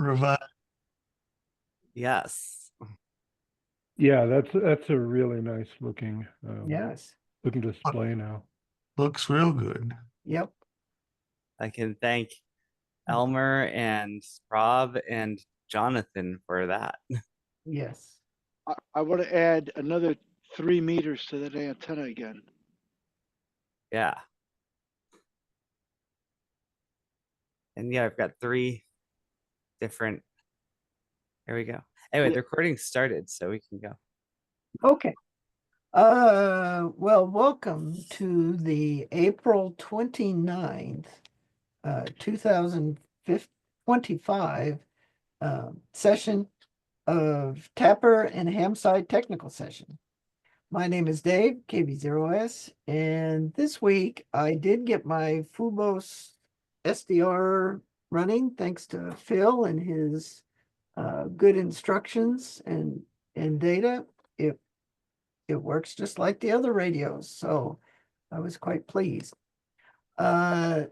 revive. Yes. Yeah, that's a really nice looking Yes. looking display now. Looks real good. Yep. I can thank Elmer and Rob and Jonathan for that. Yes. I want to add another 3 meters to that antenna again. Yeah. And yeah, I've got 3 different. There we go. Anyway, Yeah. the recording started, so we can go. Okay. Well, welcome to the April 29th, 2025 session of TAPR-HamSCI technical session. My name is Dave, KB0S, and this week I did get my Fubos SDR running thanks to Phil and his good instructions and data. It works just like the other radios, so I was quite pleased. That's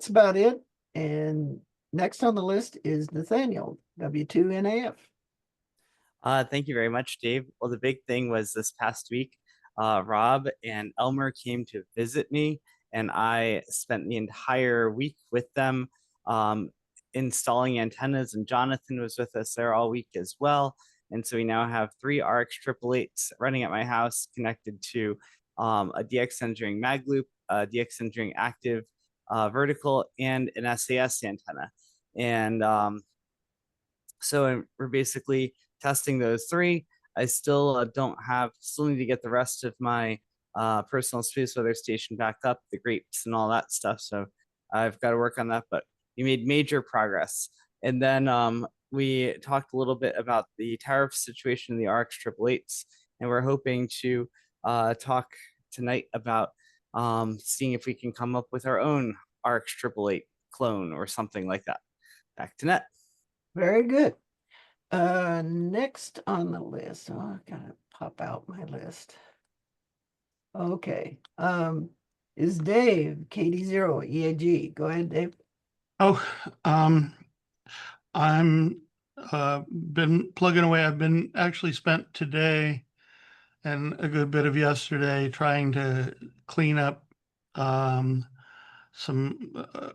about it. And next on the list is Nathaniel, W2NAF. Thank you very much, Dave. Well, the big thing was this past week, Rob and Elmer came to visit me, and I spent the entire week with them installing antennas, and Jonathan was with us there all week as well. And so we now have 3 RX 888s running at my house connected to a DX Engineering mag loop, a DX Engineering active vertical, and an SAS antenna. And so we're basically testing those 3. I still still need to get the rest of my personal space weather station back up, the grapes and all that stuff. So I've got to work on that, but we made major progress. And then we talked a little bit about the tariff situation in the RX 888s, and we're hoping to talk tonight about seeing if we can come up with our own RX 888 clone or something like that. Back to net. Very good. Next on the list, I gotta pop out my list. Okay. Is Dave, KD0 EAG. Go ahead, Dave. Oh, I'm been plugging away. I've been actually spent today and a good bit of yesterday trying to clean up some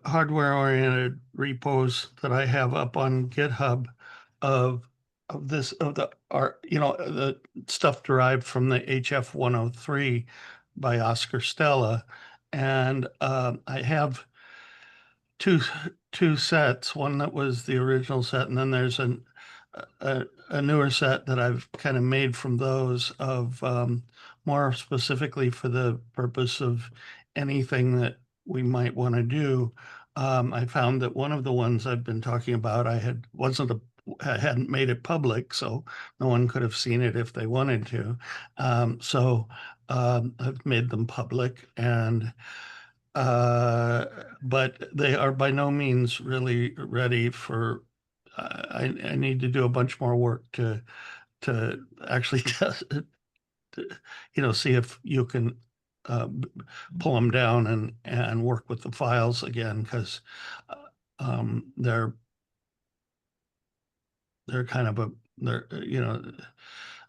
hardware-oriented repos that I have up on GitHub of the stuff derived from the HF 103 by Oscar Stella, and I have two sets. One that was the original set, and then there's a newer set that I've kind of made from those of more specifically for the purpose of anything that we might want to do. I found that one of the ones I've been talking about, I hadn't made it public, so no one could have seen it if they wanted to. So I've made them public, and but they are by no means really ready for. I need to do a bunch more work to actually test, see if you can pull them down and work with the files again, because they're kind of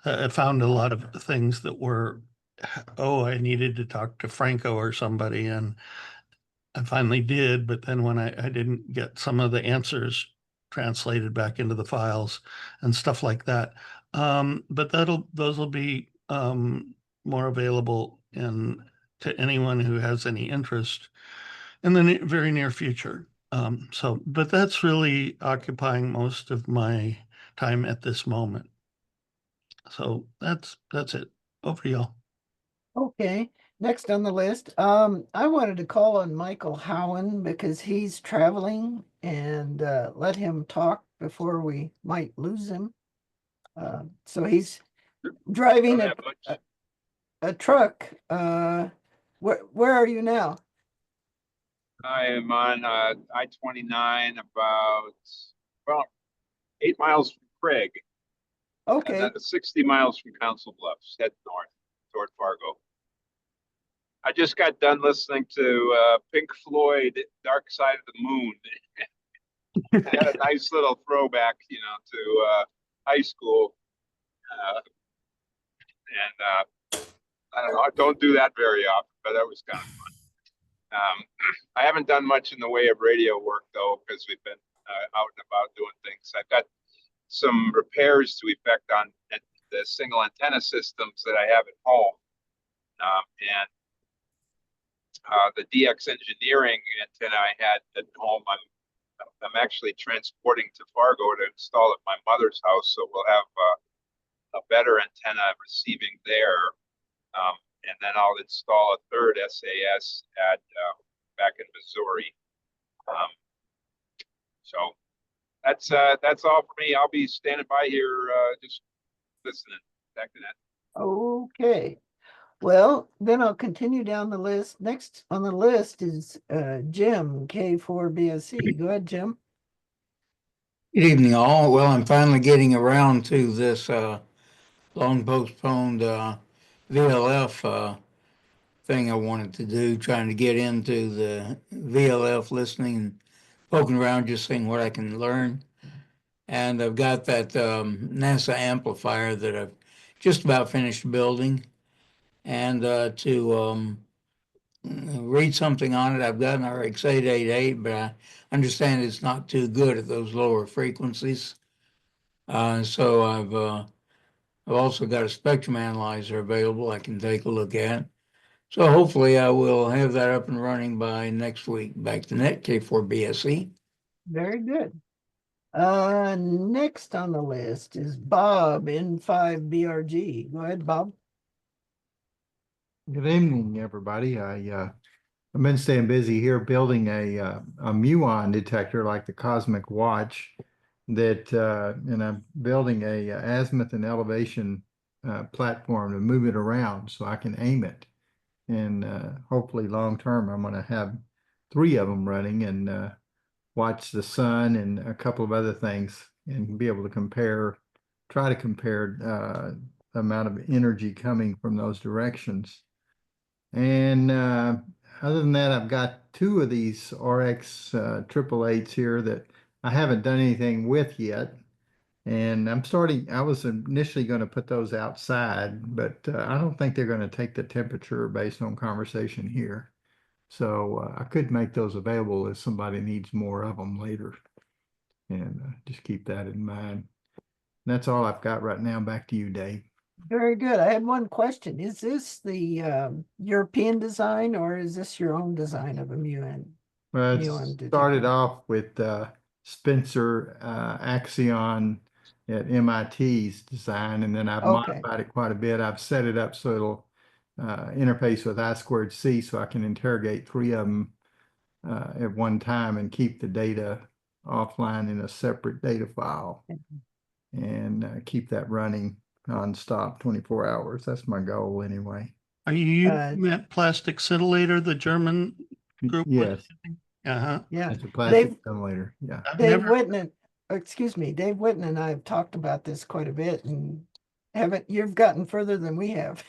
I found a lot of things that were, I needed to talk to Franco or somebody, and I finally did, but then when I didn't get some of the answers translated back into the files and stuff like that. But those will be more available to anyone who has any interest in the very near future. But that's really occupying most of my time at this moment. So that's it. Over to y'all. Okay. Next on the list, I wanted to call on Michael Howen because he's traveling and let him talk before we might lose him. So he's driving a truck. Where are you now? I am on I-29 about 8 miles from Craig. Okay. And 60 miles from Council Bluffs, head north toward Fargo. I just got done listening to Pink Floyd, Dark Side of the Moon. I had a nice little throwback, you know, to high school. I don't know, I don't do that very often, but that was kind of fun. I haven't done much in the way of radio work though, because we've been out and about doing things. I've got some repairs to effect on the single antenna systems that I have at home. And the DX engineering antenna I had at home, I'm actually transporting to Fargo to install at my mother's house. So we'll have a better antenna receiving there. And then I'll install a third SAS at back in Missouri. So that's all for me. I'll be standing by here, just listening. Back to that. Okay. Well, then I'll continue down the list. Next on the list is Jim, K4BSC. Go ahead, Jim. Good evening, all. Well, I'm finally getting around to this long postponed VLF thing I wanted to do, trying to get into the VLF listening and poking around, just seeing what I can learn. And I've got that NASA amplifier that I've just about finished building. And to read something on it, I've got an RX-888, but I understand it's not too good at those lower frequencies. So I've also got a spectrum analyzer available I can take a look at. So hopefully I will have that up and running by next week. Back to net, K4BSE. Very good. Next on the list is Bob, N5BRG. Go ahead, Bob. Good evening, everybody. I've been staying busy here building a muon detector like the Cosmic Watch that, and I'm building a azimuth and elevation platform to move it around so I can aim it. And hopefully long term, I'm going to have 3 of them running and watch the sun and a couple of other things and be able to try to compare the amount of energy coming from those directions. And other than that, I've got 2 of these RX 888s here that I haven't done anything with yet. And I was initially going to put those outside, but I don't think they're going to take the temperature based on conversation here. So I could make those available if somebody needs more of them later. And just keep that in mind. And that's all I've got right now. Back to you, Dave. Very good. I had one question. Is this the European design or is this your own design of a muon? Well, it Muon started detector? off with Spencer Axion at MIT's design, and then I've Okay. modified it quite a bit. I've set it up so it'll interface with I2C so I can interrogate 3 of them at one time and keep the data offline in a separate data file and keep that running nonstop 24 hours. That's my goal anyway. Are you using that plastic scintillator, the German group? Yes, Uh-huh. Yeah. it's a plastic Dave, ventilator. Yeah. I've Dave never, Whitten, excuse me, Dave Whitten and I have talked about this quite a bit and you've gotten further than we have.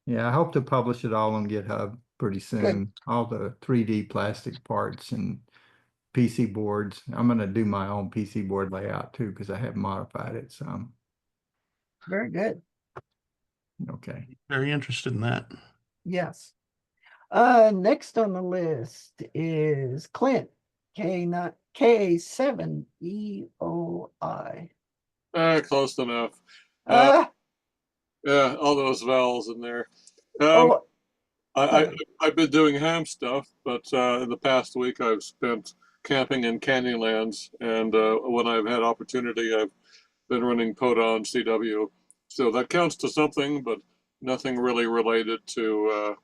Yeah, I hope to publish it all on GitHub pretty soon. All the 3D plastic parts and PC boards. I'm going to do my own PC board layout too because I have modified it some. Very good. Okay. very interested in that. Yes. Next on the list is Clint, K7EOI. Close enough. Ah, Yeah, all those vowels in there. oh, I've been doing ham stuff, but in the past week I've spent camping in Canyonlands, and when I've had opportunity, I've been running Podon CW. So that counts to something, but nothing really related to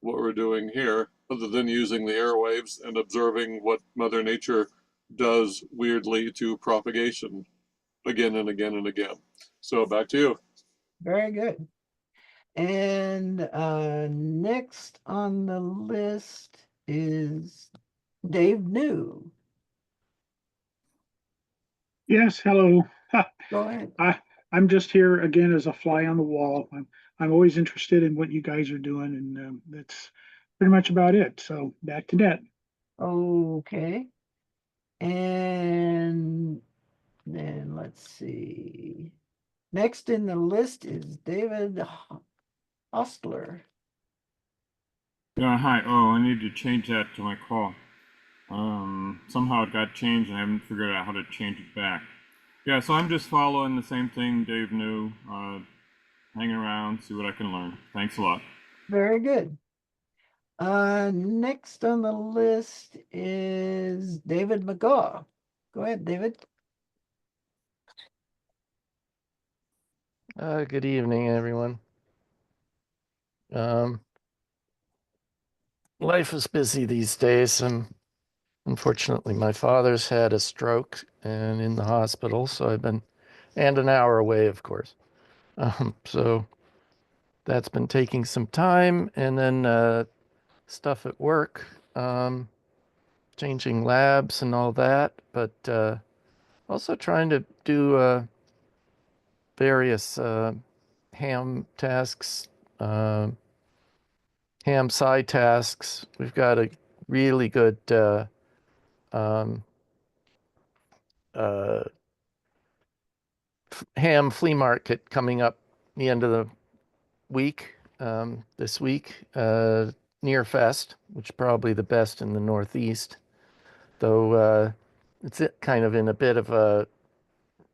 what we're doing here, other than using the airwaves and observing what Mother Nature does weirdly to propagation again and again and again. So back to you. very good. And next on the list is Dave New. Yes, hello. Go ahead. I'm just here again as a fly on the wall. I'm always interested in what you guys are doing, and that's pretty much about it. So back to net. Okay. And then let's see. Next in the list is David Hostler. Yeah, hi. Oh, I need to change that to my call. Somehow it got changed and I haven't figured out how to change it back. Yeah, so I'm just following the same thing Dave knew, hanging around, see what I can learn. Thanks a lot. Very good. Next on the list is David McGaw. Go ahead, David. Good evening, everyone. Life is busy these days, and unfortunately, my father's had a stroke and in the hospital, so and an hour away, of course. So that's been taking some time, and then stuff at work, changing labs and all that, but also trying to do various ham tasks. HamSCI tasks. We've got a really good um, uh, ham flea market coming up the end of the week, this week, near Fest, which is probably the best in the Northeast, though it's kind of in a bit of a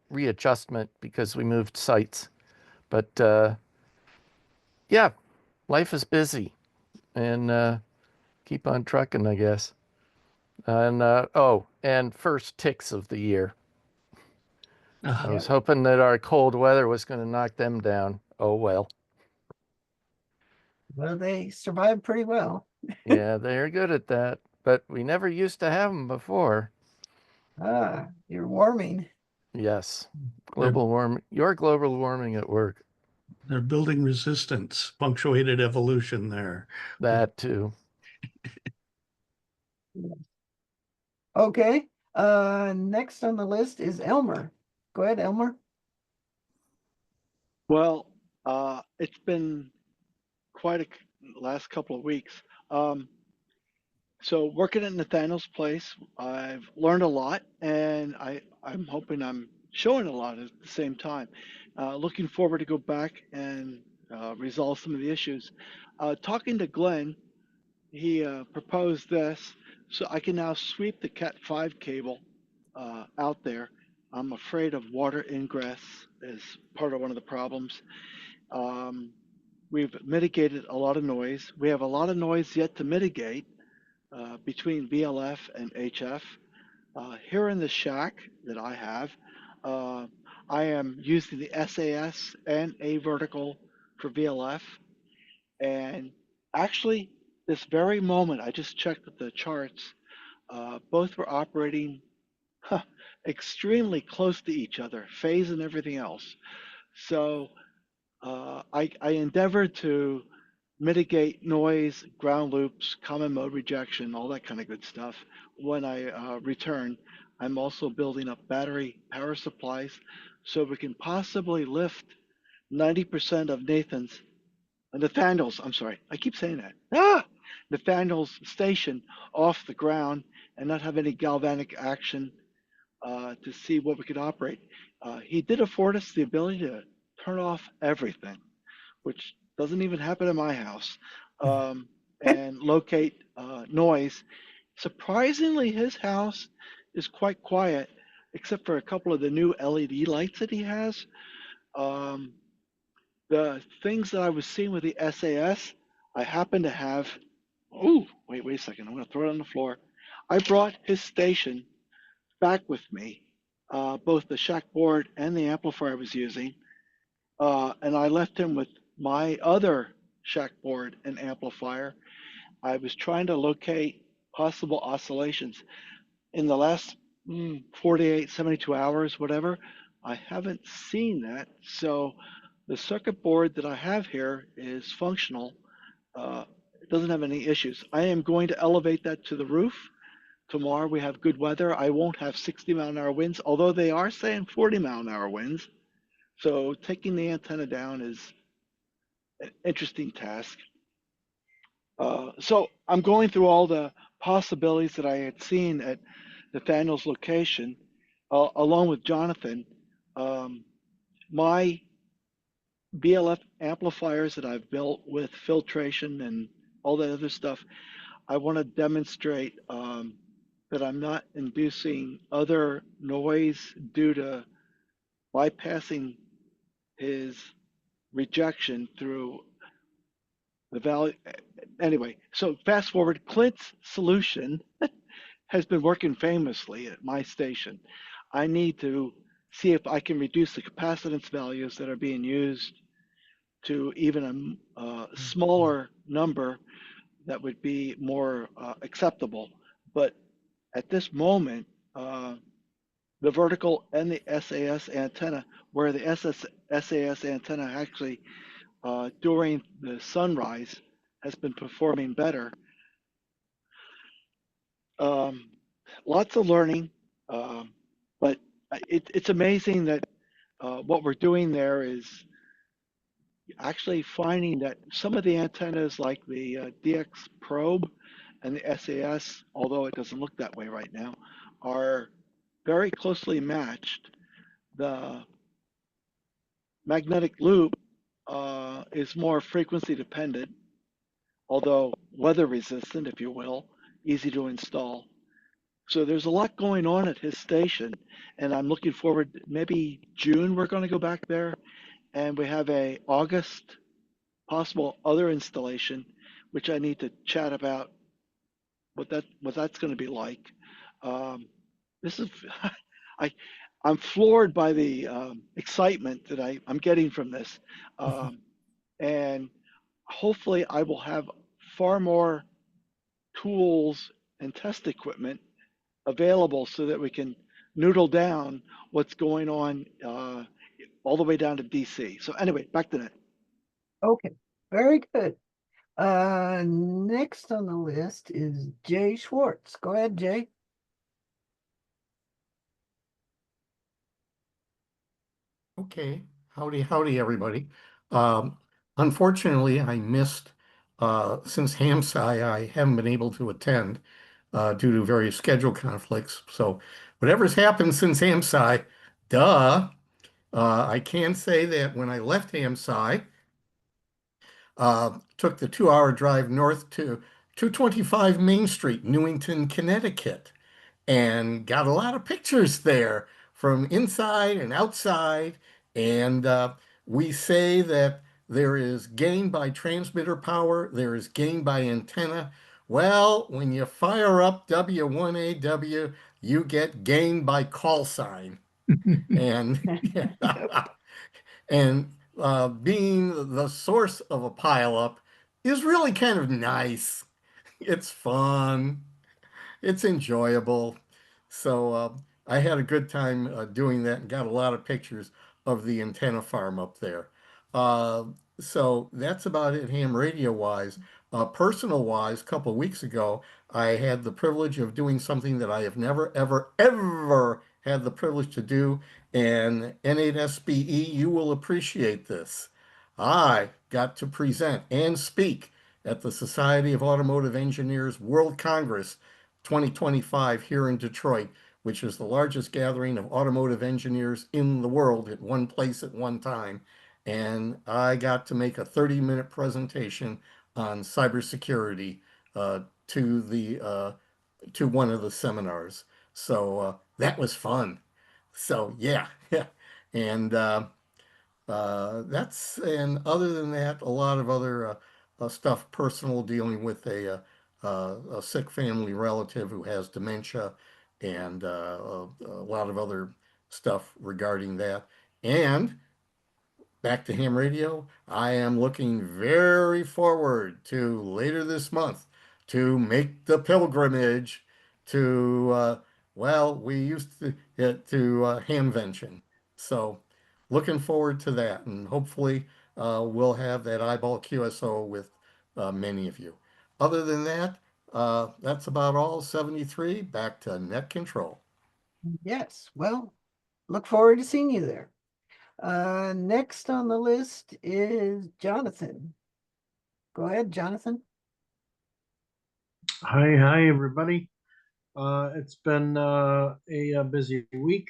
readjustment because we moved sites. But yeah, life is busy and keep on trucking, I guess. And and first ticks of the year. I was hoping that our cold weather was going to knock them down. Oh, well. Well, they survived pretty well. Yeah, they're good at that. But we never used to have them before. You're warming. Yes. Global warming. Your global warming at work. They're building resistance, punctuated evolution there. That too. Okay. Next on the list is Elmer. Go ahead, Elmer. Well, it's been quite a last couple of weeks. So working at Nathaniel's place, I've learned a lot, and I'm hoping I'm showing a lot at the same time. Looking forward to go back and resolve some of the issues. Talking to Glenn, he proposed this, so I can now sweep the Cat5 cable out there. I'm afraid of water ingress as part of one of the problems. We've mitigated a lot of noise. We have a lot of noise yet to mitigate between VLF and HF. Here in the shack that I have, I am using the SAS and A vertical for VLF. And actually, this very moment, I just checked with the charts, both were operating extremely close to each other, phase and everything else. So I endeavored to mitigate noise, ground loops, common mode rejection, all that kind of good stuff. When I return, I'm also building up battery power supplies so we can possibly lift 90% of Nathaniel's, I'm sorry, I keep saying that. Nathaniel's station off the ground and not have any galvanic action to see what we could operate. He did afford us the ability to turn off everything, which doesn't even happen in my house, and locate noise. Surprisingly, his house is quite quiet, except for a couple of the new LED lights that he has. The things that I was seeing with the SAS, I happen to have. Oh, wait a second. I'm going to throw it on the floor. I brought his station back with me, both the shack board and the amplifier I was using. And I left him with my other shack board and amplifier. I was trying to locate possible oscillations. In the last 48, 72 hours, whatever, I haven't seen that. So the circuit board that I have here is functional. It doesn't have any issues. I am going to elevate that to the roof. Tomorrow we have good weather. I won't have 60-mile-an-hour winds, although they are saying 40-mile-an-hour winds. So taking the antenna down is an interesting task. So I'm going through all the possibilities that I had seen at Nathaniel's location, along with Jonathan. My BLF amplifiers that I've built with filtration and all that other stuff, I want to demonstrate that I'm not inducing other noise due to bypassing his rejection through the value. Anyway, so fast forward, Clint's solution has been working famously at my station. I need to see if I can reduce the capacitance values that are being used to even a smaller number that would be more acceptable. But at this moment, the vertical and the SAS antenna, where the SAS antenna actually during the sunrise has been performing better. Lots of learning, but it's amazing that what we're doing there is actually finding that some of the antennas like the DX probe and the SAS, although it doesn't look that way right now, are very closely matched. The magnetic loop is more frequency dependent, although weather resistant, if you will, easy to install. So there's a lot going on at his station, and I'm looking forward, maybe June, we're going to go back there, and we have a August possible other installation, which I need to chat about what that's going to be like. This is, I'm floored by the excitement that I'm getting from this. And hopefully I will have far more tools and test equipment available so that we can noodle down what's going on all the way down to DC. So anyway, back to that. Okay, very good. Next on the list is Jay Schwartz. Go ahead, Jay. Okay, howdy, everybody. Unfortunately, I missed, since HamSCI, I haven't been able to attend due to various schedule conflicts. So whatever's happened since HamSCI, duh. I can say that when I left HamSCI, took the 2-hour drive north to 225 Main Street, Newington, Connecticut, and got a lot of pictures there from inside and outside. And we say that there is gain by transmitter power, there is gain by antenna. Well, when you fire up W1AW, you get gain by call sign. And and being the source of a pileup is really kind of nice. It's fun. It's enjoyable. So I had a good time doing that and got a lot of pictures of the antenna farm up there. Uh, so that's about it, ham radio wise. Personal wise, a couple of weeks ago, I had the privilege of doing something that I have never, ever, ever had the privilege to do. And N8SBE, you will appreciate this. I got to present and speak at the Society of Automotive Engineers World Congress 2025 here in Detroit, which is the largest gathering of automotive engineers in the world at one place at one time. And I got to make a 30-minute presentation on cybersecurity to one of the seminars. So that was fun. So yeah, and and other than that, a lot of other stuff, personal, dealing with a sick family relative who has dementia, and a lot of other stuff regarding that. And back to ham radio, I am looking very forward to later this month to make the pilgrimage to, well, we used to get to Hamvention. So looking forward to that. And hopefully we'll have that eyeball QSO with many of you. Other than that, that's about all. 73, back to net control. Yes, well, look forward to seeing you there. Next on the list is Jonathan. Go ahead, Jonathan. Hi, everybody. It's been a busy week,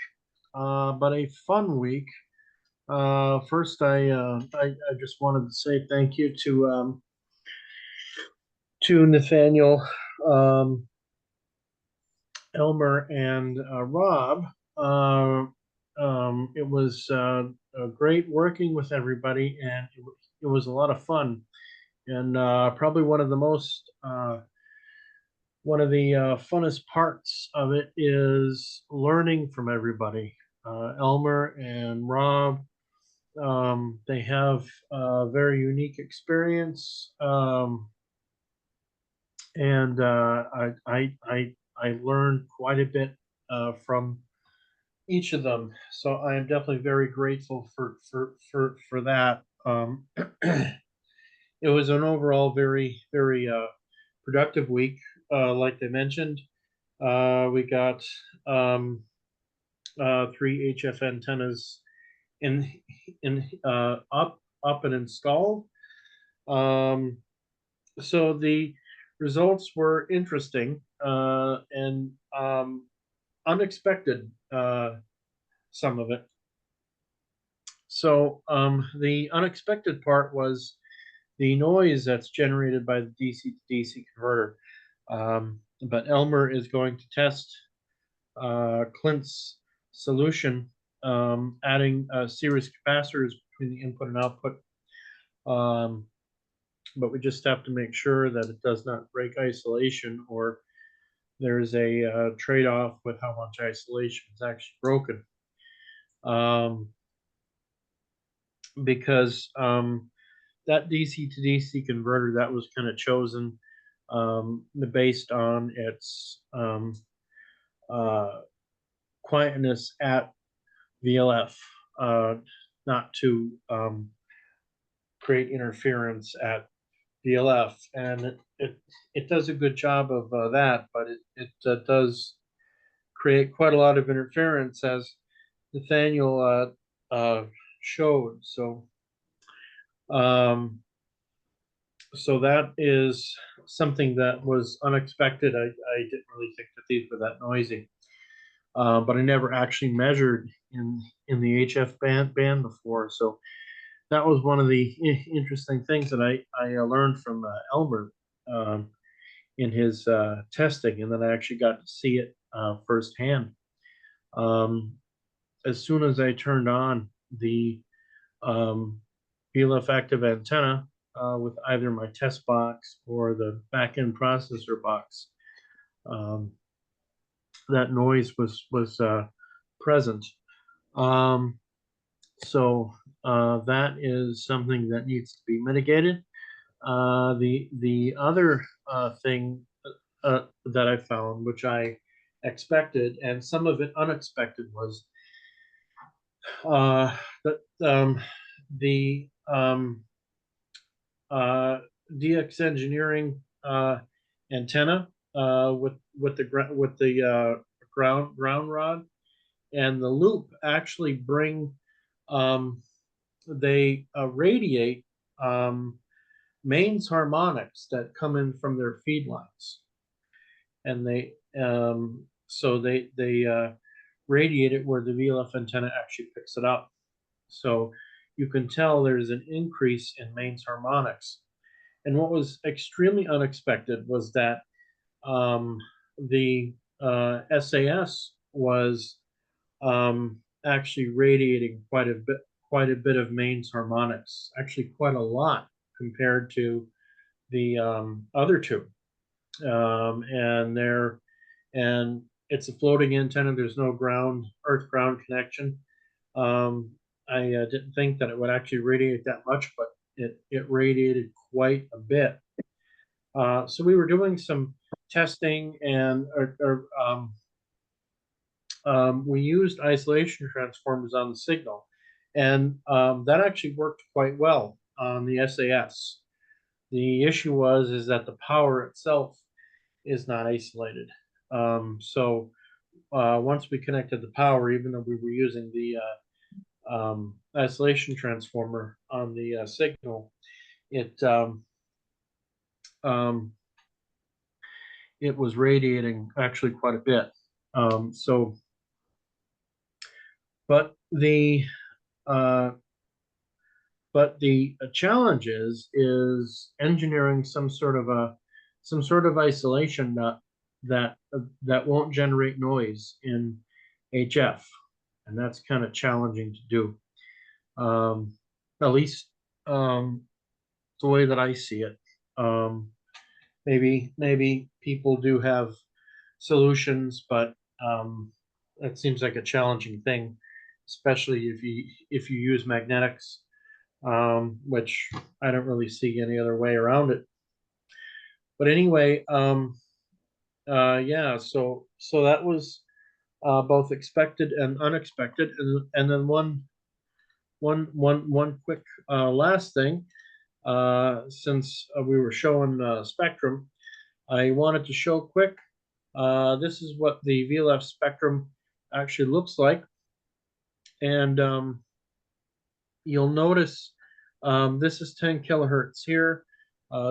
but a fun week. First, I just wanted to say thank you to Nathaniel, um, Elmer, and Rob. It was great working with everybody, and it was a lot of fun. And probably one of the funnest parts of it is learning from everybody. Elmer and Rob, they have a very unique experience, and I learned quite a bit from each of them. So I am definitely very grateful for that. It was an overall very productive week. Like they mentioned, we got um, 3 HF antennas in up and installed. Um, so the results were interesting and unexpected. Some of it. So the unexpected part was the noise that's generated by the DC to DC converter. But Elmer is going to test Clint's solution, adding series capacitors between the input and output. But we just have to make sure that it does not break isolation, or there's a trade-off with how much isolation is actually broken. Because that DC to DC converter that was kind of chosen based on its quietness at VLF, not to create interference at VLF, and it does a good job of that, but it does create quite a lot of interference, as Nathaniel showed. So that is something that was unexpected. I didn't really think that these were that noisy, but I never actually measured in the HF band before. So that was one of the interesting things that I learned from Elmer in his testing, and then I actually got to see it firsthand. As soon as I turned on the VLF active antenna with either my test box or the backend processor box, that noise was present. So that is something that needs to be mitigated. The other thing that I found, which I expected, and some of it unexpected, was that the DX Engineering antenna with the ground rod and the loop actually bring they radiate mains harmonics that come in from their feed lines, and they radiate it where the VLF antenna actually picks it up. So you can tell there's an increase in mains harmonics. And what was extremely unexpected was that the SAS was actually radiating quite a bit of mains harmonics, actually quite a lot compared to the other two. And it's a floating antenna. There's no earth ground connection. I didn't think that it would actually radiate that much, but it radiated quite a bit. So we were doing some testing, and we used isolation transformers on the signal, and that actually worked quite well on the SAS. The issue is that the power itself is not isolated. So once we connected the power, even though we were using the isolation transformer on the it was radiating actually quite a bit. So, but the uh, challenge is engineering some sort of isolation that won't generate noise in HF, and that's kind of challenging to do. At least the way that I see it. Maybe people do have solutions, but that seems like a challenging thing, especially if you use magnetics, which I don't really see any other way around it. But anyway, yeah, so that was both expected and unexpected, and then one quick last thing. Since we were showing spectrum, I wanted to show quick. This is what the VLF spectrum actually looks like, and you'll notice this is 10 kilohertz here.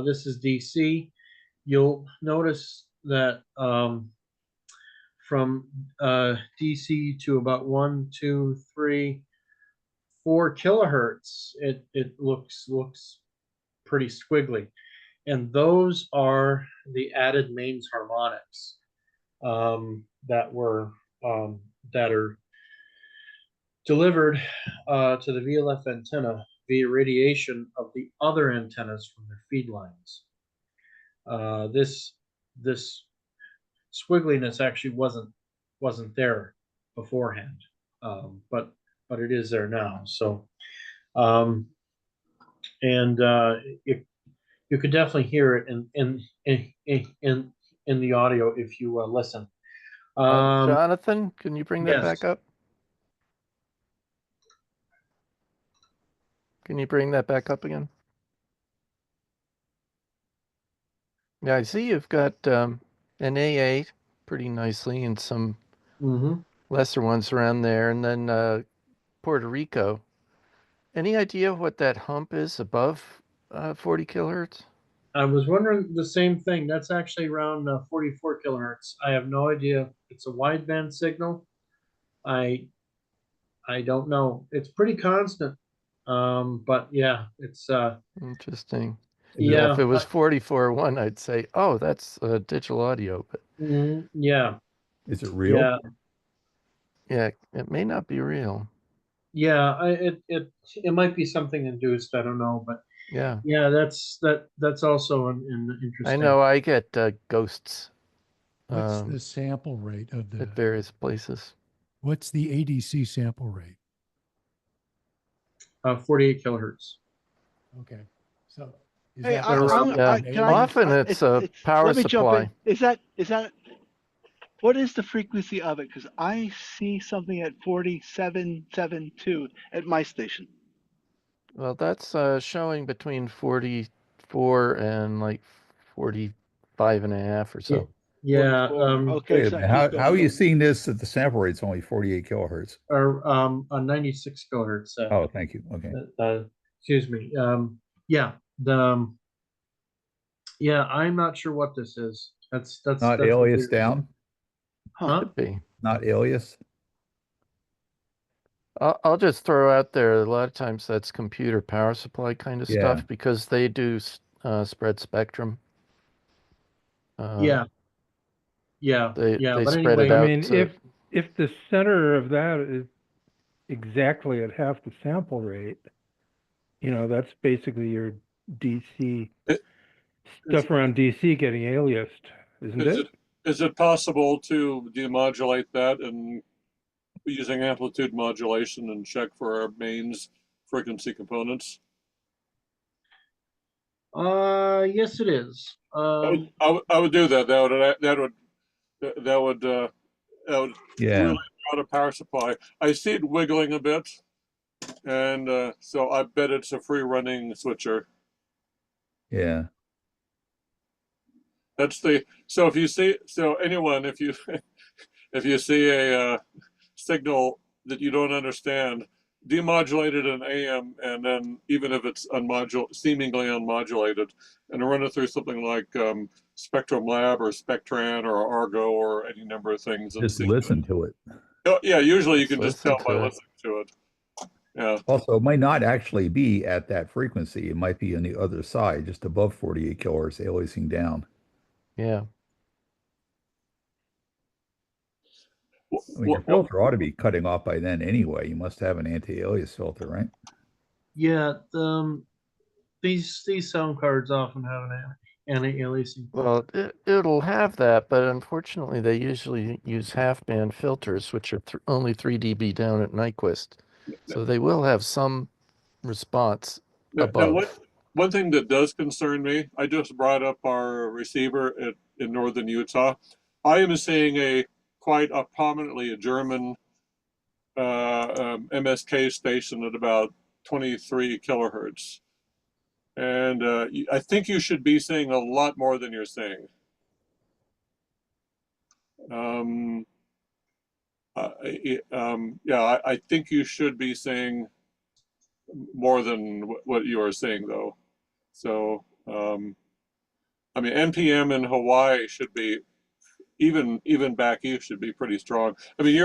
This is DC. You'll notice that from DC to about 1, 2, 3, 4 kilohertz, it looks pretty squiggly, and those are the added mains harmonics that are delivered to the VLF antenna via radiation of the other antennas from their feed lines. This squiggliness actually wasn't there beforehand, but it is there now. So, and you could definitely hear it in the audio if you listen. Jonathan, can you bring that yes. back up? Can you bring that back up again? Yeah, I see you've got an AA pretty nicely and some lesser ones around there, and then Puerto Rico. Any idea what that hump is above 40 kilohertz? I was wondering the same thing. That's actually around 44 kilohertz. I have no idea. It's a wideband signal. I don't know. It's pretty constant. But yeah, it's interesting. Yeah, if it was 44.1, I'd say, oh, that's digital audio. But yeah, is it real? Yeah, yeah, it may not be real. Yeah, it might be something induced. I don't know, but yeah, that's also an interesting. I know I get ghosts. What's the sample rate of the at various places? What's the ADC sample rate? 48 kilohertz. Okay, so is Hey, that often it's a power let me jump supply. in. Is that what is the frequency of it? Because I see something at 47.72 at my station. Well, that's showing between 44 and like 45.5 or so. Yeah. 44. Okay, Wait a so minute. keep How are going. you seeing this that the sample rate's only 48 kilohertz? Or 96 kilohertz. Oh, thank you. Okay. Excuse me. Yeah. Yeah, I'm not sure what this is. That's Not alias down? Huh? Could be. Not alias? I'll just throw out there, a lot of times that's computer power supply kind of stuff because they do spread spectrum. Yeah. They But spread anyway, it out. I mean, if the center of that is exactly at half the sample rate, that's basically your DC stuff around DC getting aliased, isn't it? Is it possible to demodulate that and using amplitude modulation and check for our mains frequency components? Yes, it is. I would do that. That would really draw the power supply. I see it wiggling a bit, and so I bet it's a free running switcher. Yeah. So if you see if you see a signal that you don't understand, demodulate it in AM, and then even if it's seemingly unmodulated, and run it through something like Spectrum Lab or Spectran or Argo or any number of things. And Just see. listen to it. Oh, yeah, usually you Just can just tell listen by to it. listening to it. Yeah. Also, it might not actually be at that frequency. It might be on the other side, just above 48 kilohertz, aliasing down. Yeah. I mean, your filter ought to be cutting off by then anyway. You must have an anti-alias filter, right? Yeah, these sound cards often have an anti-aliasing. Well, it'll have that, but unfortunately, they usually use half-band filters, which are only 3 dB down at Nyquist. So they will have some response Now, above. one thing that does concern me, I just brought up our receiver in northern Utah. I am seeing quite prominently a German MSK station at about 23 kilohertz. And I think you should be seeing a lot more than you're saying. Yeah, I think you should be saying more than what you are saying, though. So, I mean, NPM in Hawaii should be even back east should be pretty strong. I mean,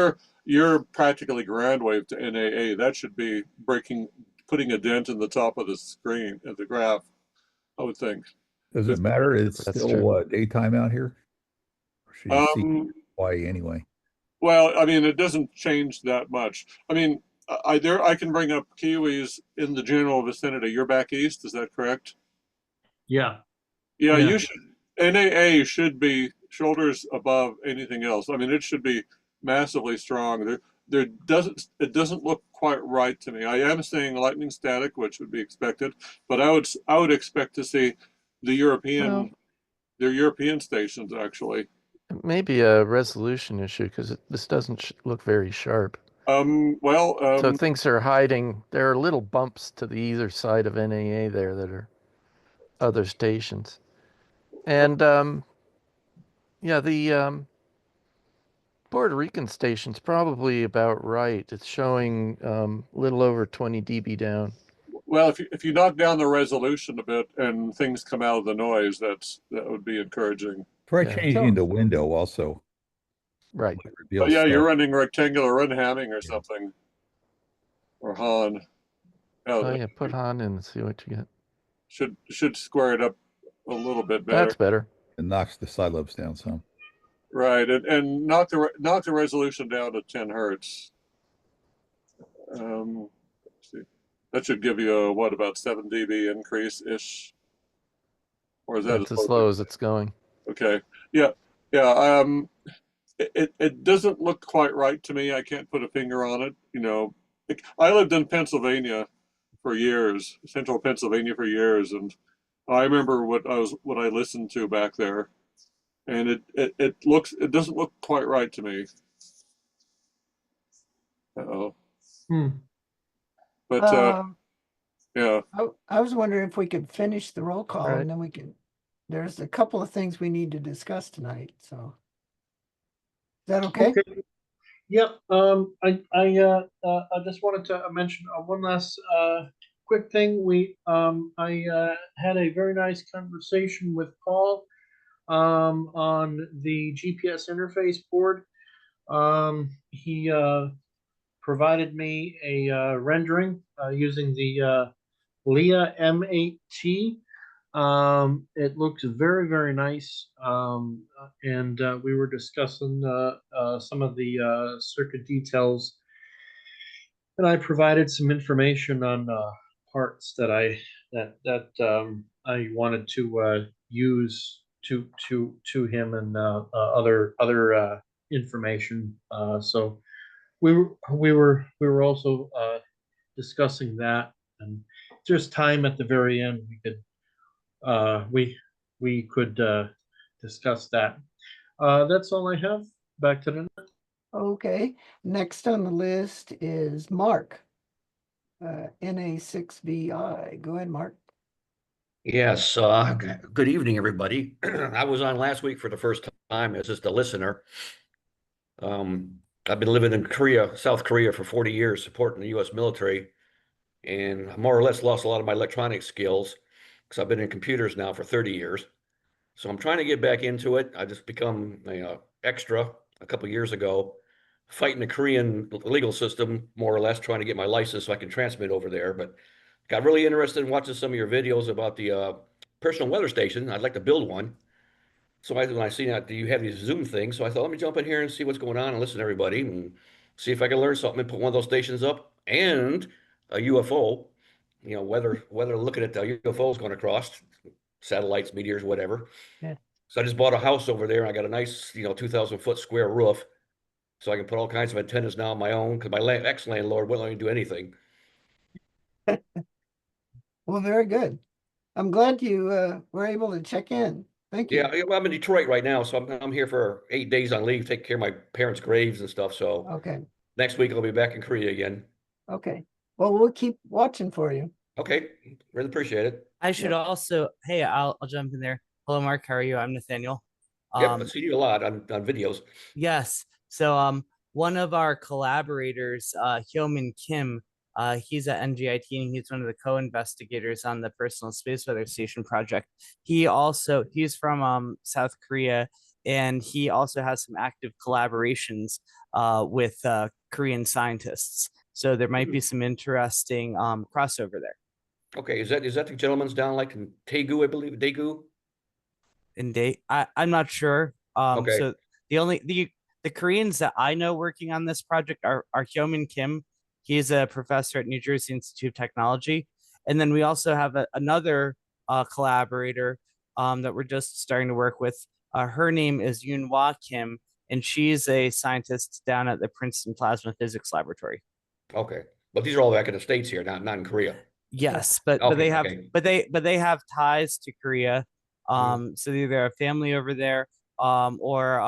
you're practically ground wave to NAA. That should be putting a dent in the top of the screen of the graph, I would think. Does it matter? It's That's still true. Daytime out here? Or should you see Hawaii anyway? Well, I mean, it doesn't change that much. I mean, I can bring up Kiwis in the general vicinity. You're back east, is that correct? Yeah. Yeah, Yeah. you should. NAA should be shoulders above anything else. I mean, it should be massively strong. It doesn't look quite right to me. I am saying lightning static, which would be expected, but I would expect to see the Well, their European stations actually. it may be a resolution issue because this doesn't look very sharp. So things are hiding. There are little bumps to the either side of NAA there that are other stations. And yeah, the Puerto Rican station's probably about right. It's showing a little over 20 dB down. Well, if you knock down the resolution a bit and things come out of the noise, that would be encouraging. Try changing the window also. Right. Oh, yeah, you're running rectangular, run Hamming or something, or Han. Oh yeah, put Han in and see what you get. Should square it up a little bit better. That's better. It knocks the side lobes down some. Right, and knock the resolution down to 10 hertz. Let's see. That should give you a what, about 7 dB increase ish, or is that That's as low as it's going. Okay, yeah. It doesn't look quite right to me. I can't put a finger on it. You know, I lived in Pennsylvania for years, central Pennsylvania for years, and I remember what I listened to back there, and it doesn't look quite right to me. Uh-oh. But yeah. I was wondering if we could finish the roll call Right. and then there's a couple of things we need to discuss tonight, so. Is that okay? Yep. I just wanted to mention one last quick thing. I had a very nice conversation with Paul on the GPS interface board. He provided me a rendering using the Leah M8T. It looks very, very nice. And we were discussing some of the circuit details. And I provided some information on parts that I wanted to use to him and other information. So we were also discussing that, and just time at the very end we could discuss that. That's all I have. Back to the net. Okay, next on the list is Mark, NA6VI. Go ahead, Mark. Yes, good evening, everybody. I was on last week for the first time as just a listener. I've been living in Korea, South Korea for 40 years, supporting the U.S. military, and I more or less lost a lot of my electronic skills because I've been in computers now for 30 years. So I'm trying to get back into it. I just become extra a couple years ago, fighting the Korean legal system, more or less, trying to get my license so I can transmit over there. But got really interested in watching some of your videos about the personal weather station. I'd like to build one. So when I see that you have these Zoom things, so I thought, let me jump in here and see what's going on and listen to everybody and see if I can learn something and put one of those stations up and a UFO, whether looking at the UFOs going across, satellites, meteors, whatever. Yeah. So I just bought a house over there. I got a nice, 2,000-foot square roof, so I can put all kinds of antennas now on my own because my ex-landlord wouldn't let me do anything. Well, very good. I'm glad you were able to check in. Thank you. Yeah, well, I'm in Detroit right now, so I'm here for 8 days on leave, taking care of my parents' graves and stuff. So Okay. next week I'll be back in Korea again. Okay. Well, we'll keep watching for you. Okay, really appreciate it. I should also, hey, I'll jump in there. Hello, Mark. How are you? I'm Nathaniel. Yep, I see you a lot on videos. Yes. So one of our collaborators, Hyomin Kim, he's at NGIT and he's one of the co-investigators on the Personal Space Weather Station project. He's from South Korea, and he also has some active collaborations with Korean scientists. So there might be some interesting crossover there. Okay, is that the gentleman's down like in Daegu, I believe, Daegu? I'm not sure. Okay. So the Koreans that I know working on this project are Hyomin Kim. He's a professor at New Jersey Institute of Technology, and then we also have another collaborator that we're just starting to work with. Her name is Yoonhwa Kim, and she's a scientist down at the Princeton Plasma Physics Laboratory. Okay, but these are all back in the States here, not in Korea. Yes, but Okay, they have ties to Korea. So either a family over there, or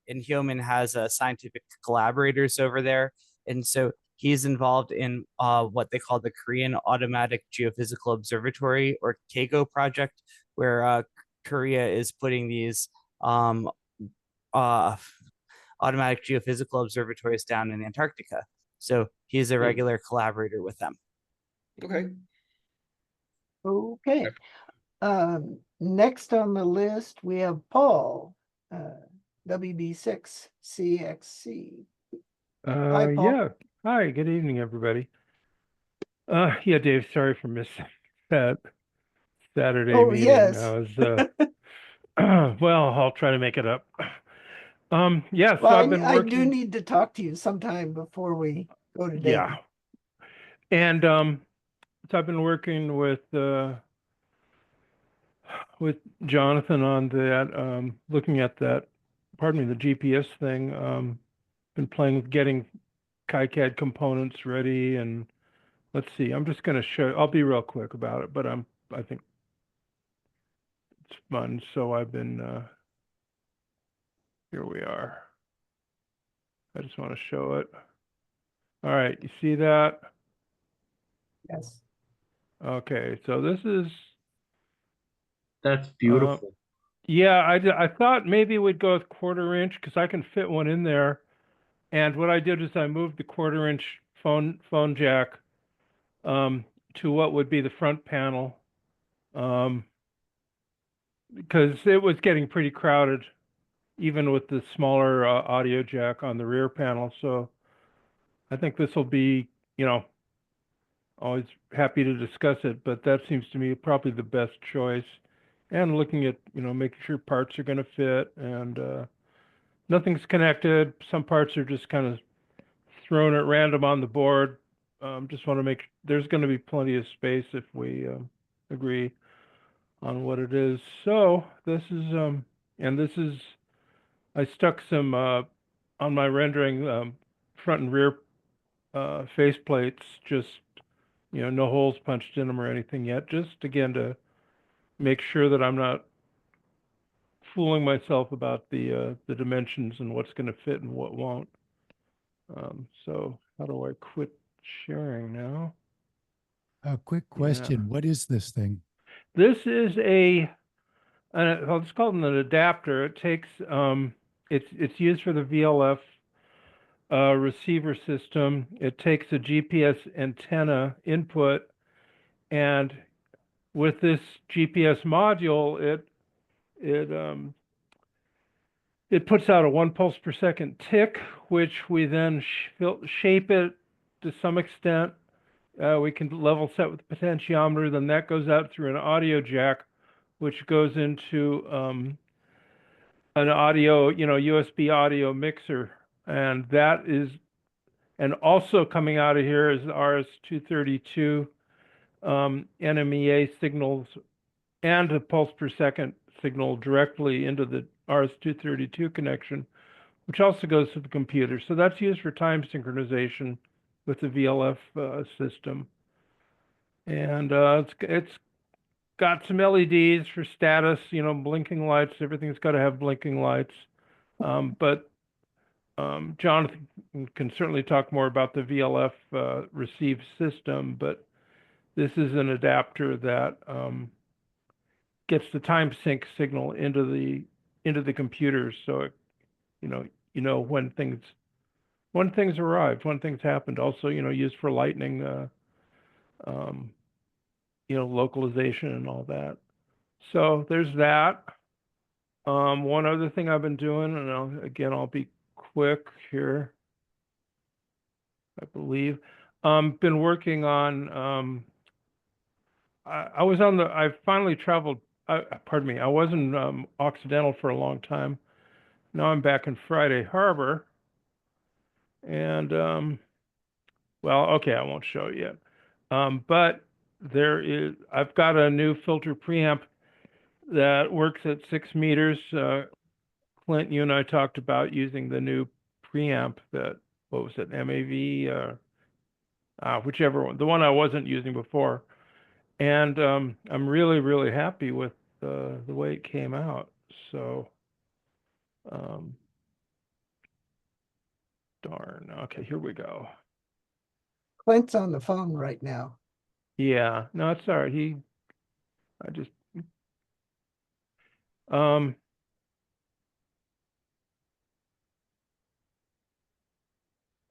and Hyomin has scientific collaborators over there, and so he's involved in what they call the Korean Automatic Geophysical Observatory, or KGO project, where Korea is putting these automatic geophysical observatories down in Antarctica. So he's a regular collaborator with them. Okay. Okay. Next on the list, we have Paul, WB6CXC. Hi, Paul. Yeah. Hi, good evening, everybody. Yeah, Dave, sorry for missing that Saturday meeting. Yes. I was, well, I'll try to make it up. Yeah, so Well, I've been I working. do need to talk to you sometime before we go to Yeah. dinner. And so I've been working with Jonathan on that, looking at that, pardon me, the GPS thing. Been playing with getting KiCad components ready, and let's see, I'm just going to show, I'll be real quick about it, but I think it's fun. So I've been, here we are. I just want to show it. All right, you see that? Yes. Okay, so this is, That's beautiful. yeah, I thought maybe we'd go with 1/4 inch because I can fit one in there. And what I did is I moved the 1/4 inch phone jack to what would be the front panel, because it was getting pretty crowded, even with the smaller audio jack on the rear panel. So I think this will be, always happy to discuss it, but that seems to me probably the best choice. And looking at, making sure parts are going to fit, and nothing's connected. Some parts are just kind of thrown at random on the board. Just want to make there's going to be plenty of space if we agree on what it is. So this is I stuck some on my rendering, front and rear face plates, just no holes punched in them or anything yet, just again to make sure that I'm not fooling myself about the dimensions and what's going to fit and what won't. So how do I quit sharing now? A quick question. What is this thing? This is let's call it an adapter. It takes, it's used for the VLF receiver system. It takes a GPS antenna input, and with this GPS module, it it puts out a 1 pulse per second tick, which we then shape it to some extent. We can level set with the potentiometer, then that goes out through an audio jack, which goes into an audio, USB audio mixer. And also coming out of here is RS-232 NMEA signals and a pulse per second signal directly into the RS-232 connection, which also goes to the computer. So that's used for time synchronization with the VLF system. And it's got some LEDs for status, blinking lights. Everything's got to have blinking lights. But Jonathan can certainly talk more about the VLF receive system, but this is an adapter that gets the time sync signal into the computer, so it, when things arrived, when things happened. Also, used for lightning, localization and all that. So there's that. One other thing I've been doing, and I'll be quick here, I believe. Been working on, I finally traveled, pardon me, I was in Occidental for a long time. Now I'm back in Friday Harbor. And, well, okay, I won't show you yet. But I've got a new filter preamp that works at 6 meters. Clint, you and I talked about using the new preamp what was it, MAV, whichever one, the one I wasn't using before. And I'm really, really happy with the way it came out. So, darn, okay, here we go. Clint's on the phone right now. Yeah, no, it's all right.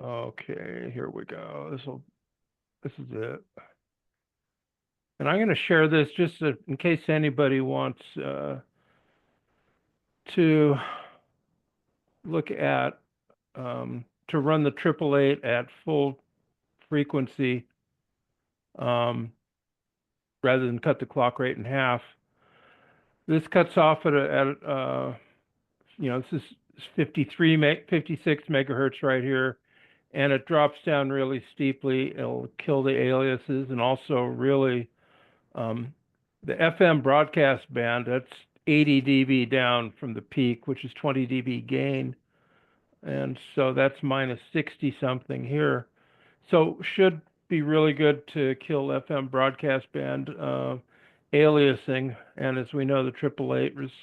Okay, here we go. This is it. And I'm going to share this just in case anybody wants to look at, to run the 888 at full frequency rather than cut the clock rate in half. This cuts off at this is 56 megahertz right here, and it drops down really steeply. It'll kill the aliases, and also really the FM broadcast band, that's 80 dB down from the peak, which is 20 dB gain. And so that's minus 60 something here. So should be really good to kill FM broadcast band aliasing. And as we know, the 888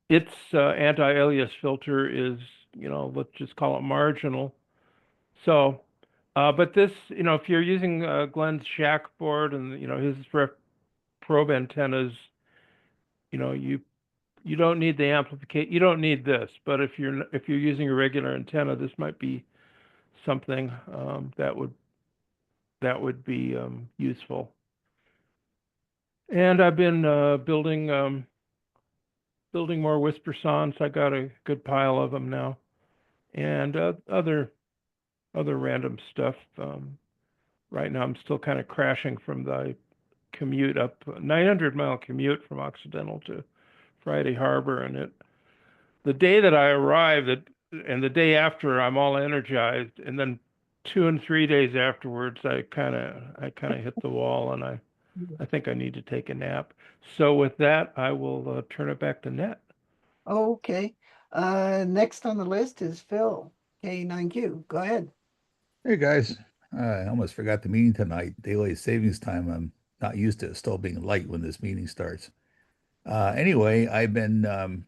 its anti-alias filter is, let's just call it marginal. So, but this, if you're using Glenn's Shack board and, his probe antennas, you don't need the amplification. You don't need this, but if you're using a regular antenna, this might be something that would be useful. And I've been building more Whispersons. I got a good pile of them now, and other random stuff. Right now, I'm still kind of crashing from the commute up 900-mile commute from Occidental to Friday Harbor, and the day that I arrived and the day after, I'm all energized, and then 2 and 3 days afterwards, I kind of hit the wall, and I think I need to take a nap. So with that, I will turn it back to Net. Okay. Next on the list is Phil, K9Q. Go ahead. Hey guys, I almost forgot the meeting tonight. Daylight savings time. I'm not used to it still being light when this meeting starts. Anyway, I've been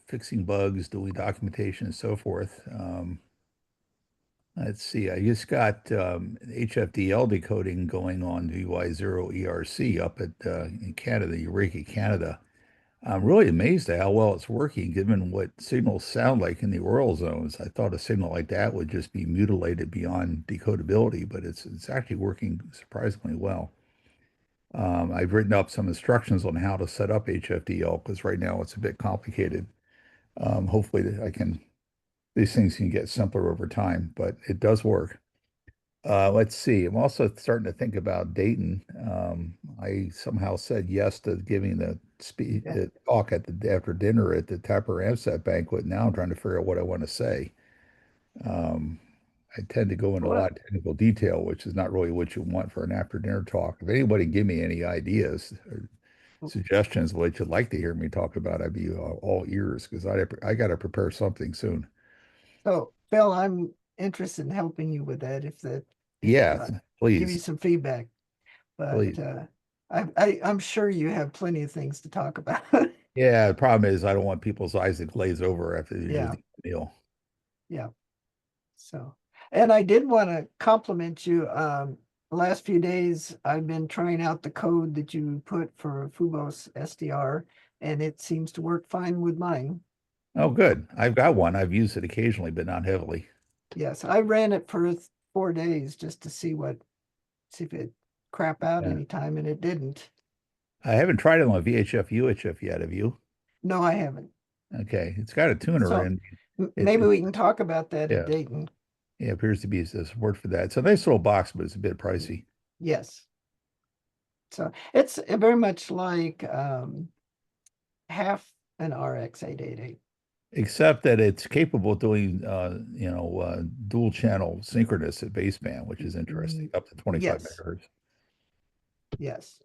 fixing bugs, doing documentation and so forth. Let's see, I just got HFDL decoding going on VY0ERC up at in Canada, Eureka, Canada. I'm really amazed at how well it's working, given what signals sound like in the oral zones. I thought a signal like that would just be mutilated beyond decodability, but it's actually working surprisingly well. I've written up some instructions on how to set up HFDL because right now it's a bit complicated. Hopefully these things can get simpler over time, but it does work. Let's see. I'm also starting to think about Dayton. I somehow said yes to giving the talk after dinner at the TAPR-HamSCI banquet. Now I'm trying to figure out what I want to say. I tend to go into a lot of technical detail, which is not really what you want for an after dinner talk. If anybody give me any ideas or suggestions what you'd like to hear me talk about, I'd be all ears because I got to prepare something soon. So, Bill, I'm interested in helping you with that Yeah, please. give you some feedback. But I'm sure you have plenty of things to talk about. Yeah, the problem is I don't want people's eyes to glaze over after they just eat the meal. Yeah. So, and I did want to compliment you. The last few days, I've been trying out the code that you put for Fubos SDR, and it seems to work fine with mine. Oh, good. I've got one. I've used it occasionally, but not heavily. Yes, I ran it for 4 days just to see if it crap out anytime, and it didn't. I haven't tried it on VHF UHF yet. Have you? No, I haven't. Okay, it's got a tuner So, in. Maybe we can talk about that at Yeah. Dayton. Yeah, appears to be support for that. It's a nice little box, but it's a bit pricey. Yes. So it's very much like half an RX 888. Except that it's capable of doing, dual channel synchronous at baseband, which is interesting, up to 25 megahertz. Yes.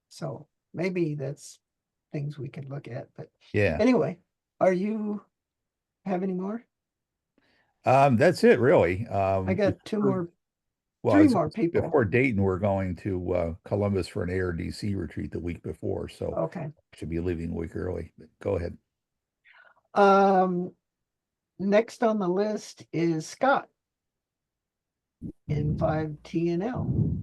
So maybe that's things we could look at. But yeah. Anyway, you have any more? That's it really. I got three more people. Before Dayton, we're going to Columbus for an ARDC retreat the week before. So okay, should be leaving a week early. But go ahead. Next on the list is Scott in 5TNL.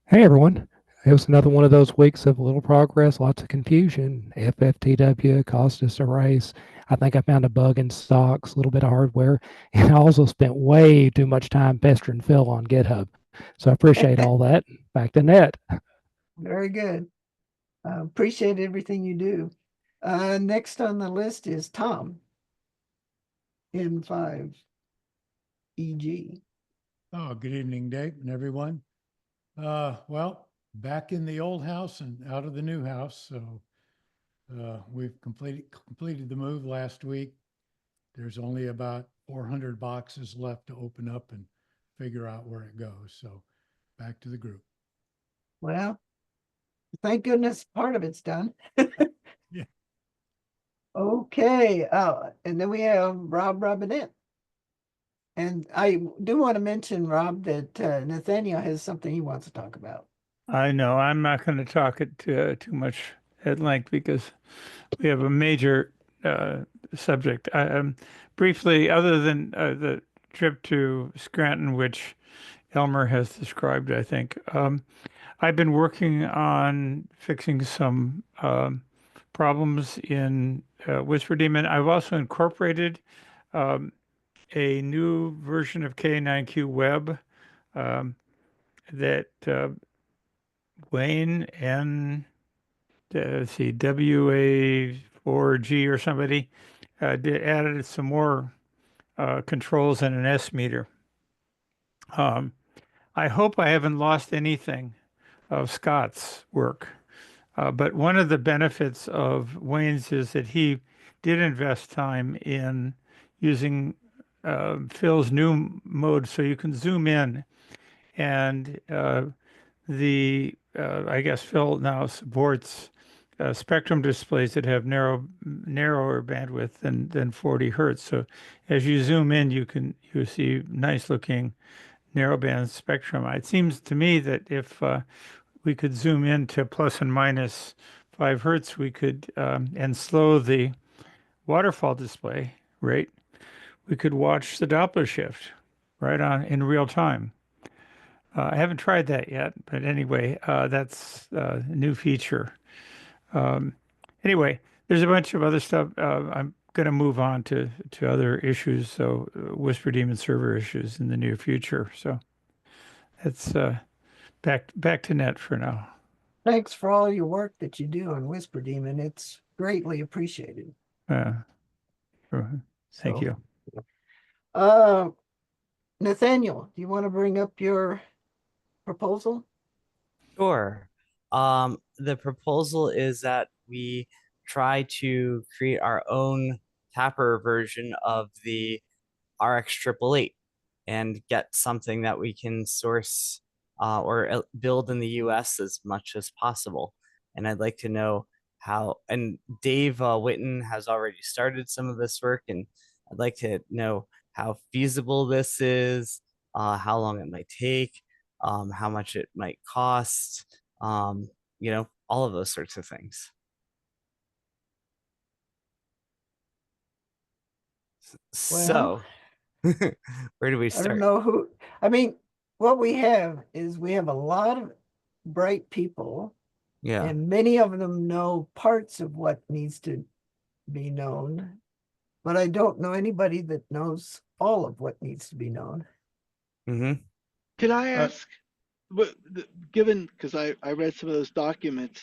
Hey everyone. It was another one of those weeks of little progress, lots of confusion. FFTW cost us a race. I think I found a bug in stocks, a little bit of hardware, and I also spent way too much time pestering Phil on GitHub. So I appreciate all that. Back to net. Very good. Appreciate everything you do. Next on the list is Tom in 5EG. Oh, good evening, Dave and everyone. Well, back in the old house and out of the new house. So we've completed the move last week. There's only about 400 boxes left to open up and figure out where it goes. So back to the group. Well, thank goodness part of it's done. Yeah. Okay. And then we have Rob Robinette. And I do want to mention, Rob, that Nathaniel has something he wants to talk about. I know. I'm not going to talk it too much at length because we have a major subject. Briefly, other than the trip to Scranton, which Elmer has described, I think, I've been working on fixing some problems in Whisper Demon. I've also incorporated a new version of K9Q Web that Wayne and let's see, WA4G or somebody added some more controls and an S meter. I hope I haven't lost anything of Scott's work. But one of the benefits of Wayne's is that he did invest time in using Phil's new mode so you can zoom in. And I guess Phil now supports spectrum displays that have narrower bandwidth than 40 hertz. So as you zoom in, you see nice looking narrowband spectrum. It seems to me that if we could zoom in to plus and minus 5 hertz, we could and slow the waterfall display rate, we could watch the Doppler shift right on in real time. I haven't tried that yet, but anyway, that's a new feature. Anyway, there's a bunch of other stuff. I'm going to move on to other issues, so Whisper Demon server issues in the near future. So that's back to net for now. Thanks for all your work that you do on Whisper Demon. It's greatly appreciated. Sure. Thank So, you. Nathaniel, do you want to bring up your proposal? Sure. The proposal is that we try to create our own Tapper version of the RX 888 and get something that we can source or build in the US as much as possible. And I'd like to know how, and Dave Witten has already started some of this work, and I'd like to know how feasible this is, how long it might take, how much it might cost, you know, all of those sorts of things. So, where do we I start? don't know who, I mean, what we have is we have a lot of bright people. Yeah. And many of them know parts of what needs to be known, but I don't know anybody that knows all of what needs to be known. Mm-hmm. Can I ask, given, because I read some of those documents,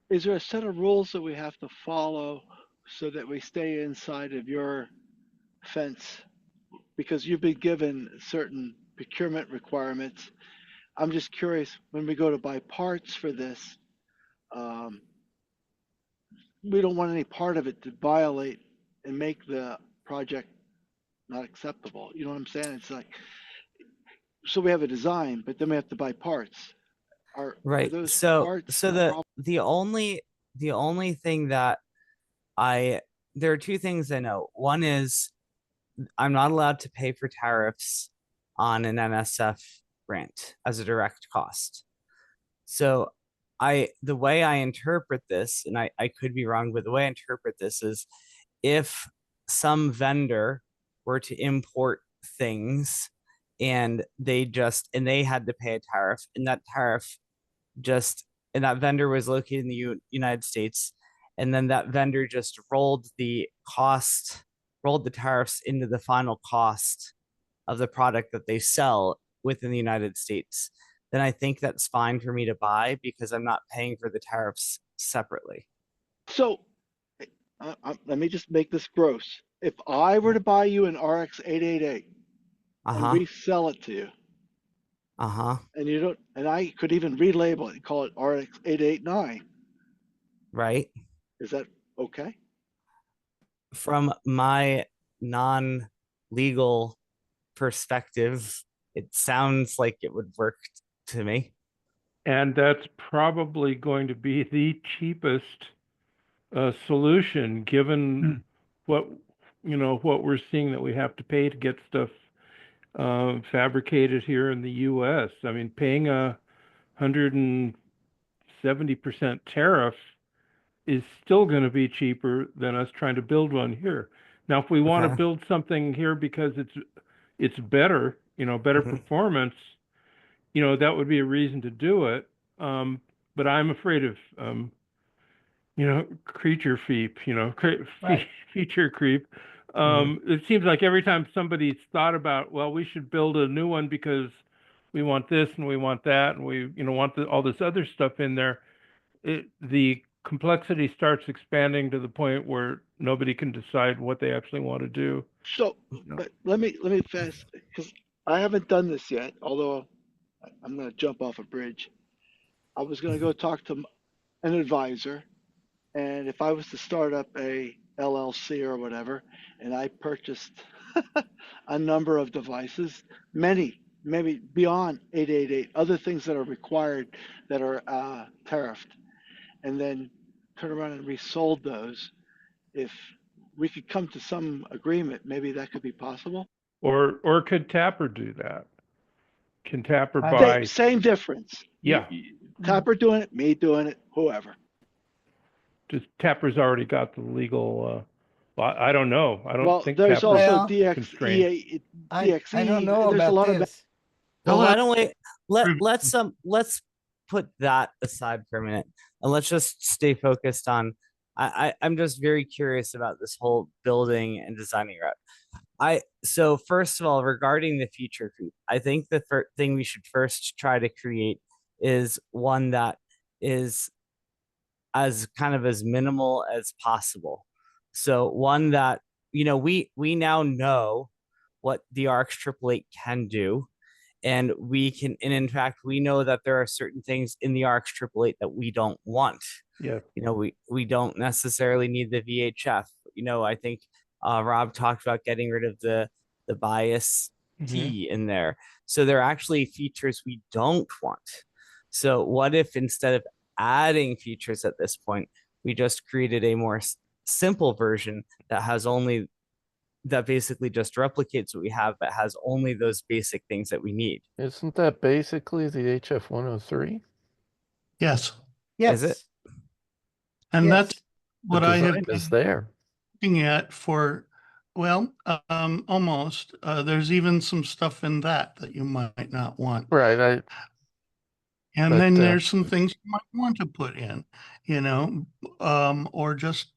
is there a set of rules that we have to follow so that we stay inside of your fence? Because you've been given certain procurement requirements. I'm just curious, when we go to buy parts for this, we don't want any part of it to violate and make the project not acceptable. You know what I'm saying? It's like, so we have a design, but then we have to buy parts. Are Right. those So parts so a the problem? the only thing that there are two things I know. One is I'm not allowed to pay for tariffs on an NSF grant as a direct cost. So the way I interpret this, and I could be wrong, but the way I interpret this is if some vendor were to import things and they had to pay a tariff, and that tariff and that vendor was located in the United States, and then that vendor just rolled the tariffs into the final cost of the product that they sell within the United States, then I think that's fine for me to buy because I'm not paying for the tariffs separately. So let me just make this gross. If I were to buy you an RX 888 and resell it to you, and you don't, and I could even relabel it and call it RX 889, right? Is that okay? From my non-legal perspective, it sounds like it would work to me. And that's probably going to be the cheapest solution, given what we're seeing that we have to pay to get stuff fabricated here in the U.S. I mean, paying 170% tariff is still going to be cheaper than us trying to build one here. Now, if we want to build something here because it's better, better performance, that would be a reason to do it. But I'm afraid of, creature creep, feature creep. It seems like every time somebody's thought about, well, we should build a new one because we want this and we want that and we, want all this other stuff in there, the complexity starts expanding to the point where nobody can decide what they actually want to do. So, but let me fast, because I haven't done this yet, although I'm going to jump off a bridge. I was going to go talk to an advisor, and if I was to start up a LLC or whatever, and I purchased a number of devices, many, maybe beyond 888, other things that are required that are tariffed, and then turn around and resold those, if we could come to some agreement, maybe that could be possible. Or could Tapper do that? Can Tapper buy? Same difference. Yeah. Tapper doing it, me doing it, whoever. Just Tapper's already got the legal. I don't know. I don't Well, think there's Tapper's also constrained. I don't know there's a about lot of this. Well, why don't we let's put that aside for a minute and let's just stay focused on I'm just very curious about this whole building and designing route. So first of all, regarding the feature creep, I think the thing we should first try to create is one that is as kind of as minimal as possible. So one that, we now know what the ARX 888 can do. And in fact, we know that there are certain things in the ARX 888 that we don't want. Yeah. We don't necessarily need the VHF. I think Rob talked about getting rid of the bias T in there. So there are actually features we don't want. So what if instead of adding features at this point, we just created a more simple version that basically just replicates what we have, but has only those basic things that we need. Isn't that basically the HF 103? Yes. Is it? And Yes. that's what I have been is there. looking at for, well, almost. There's even some stuff in that you might not want. Right. And then there's some things you might want to put in, or just,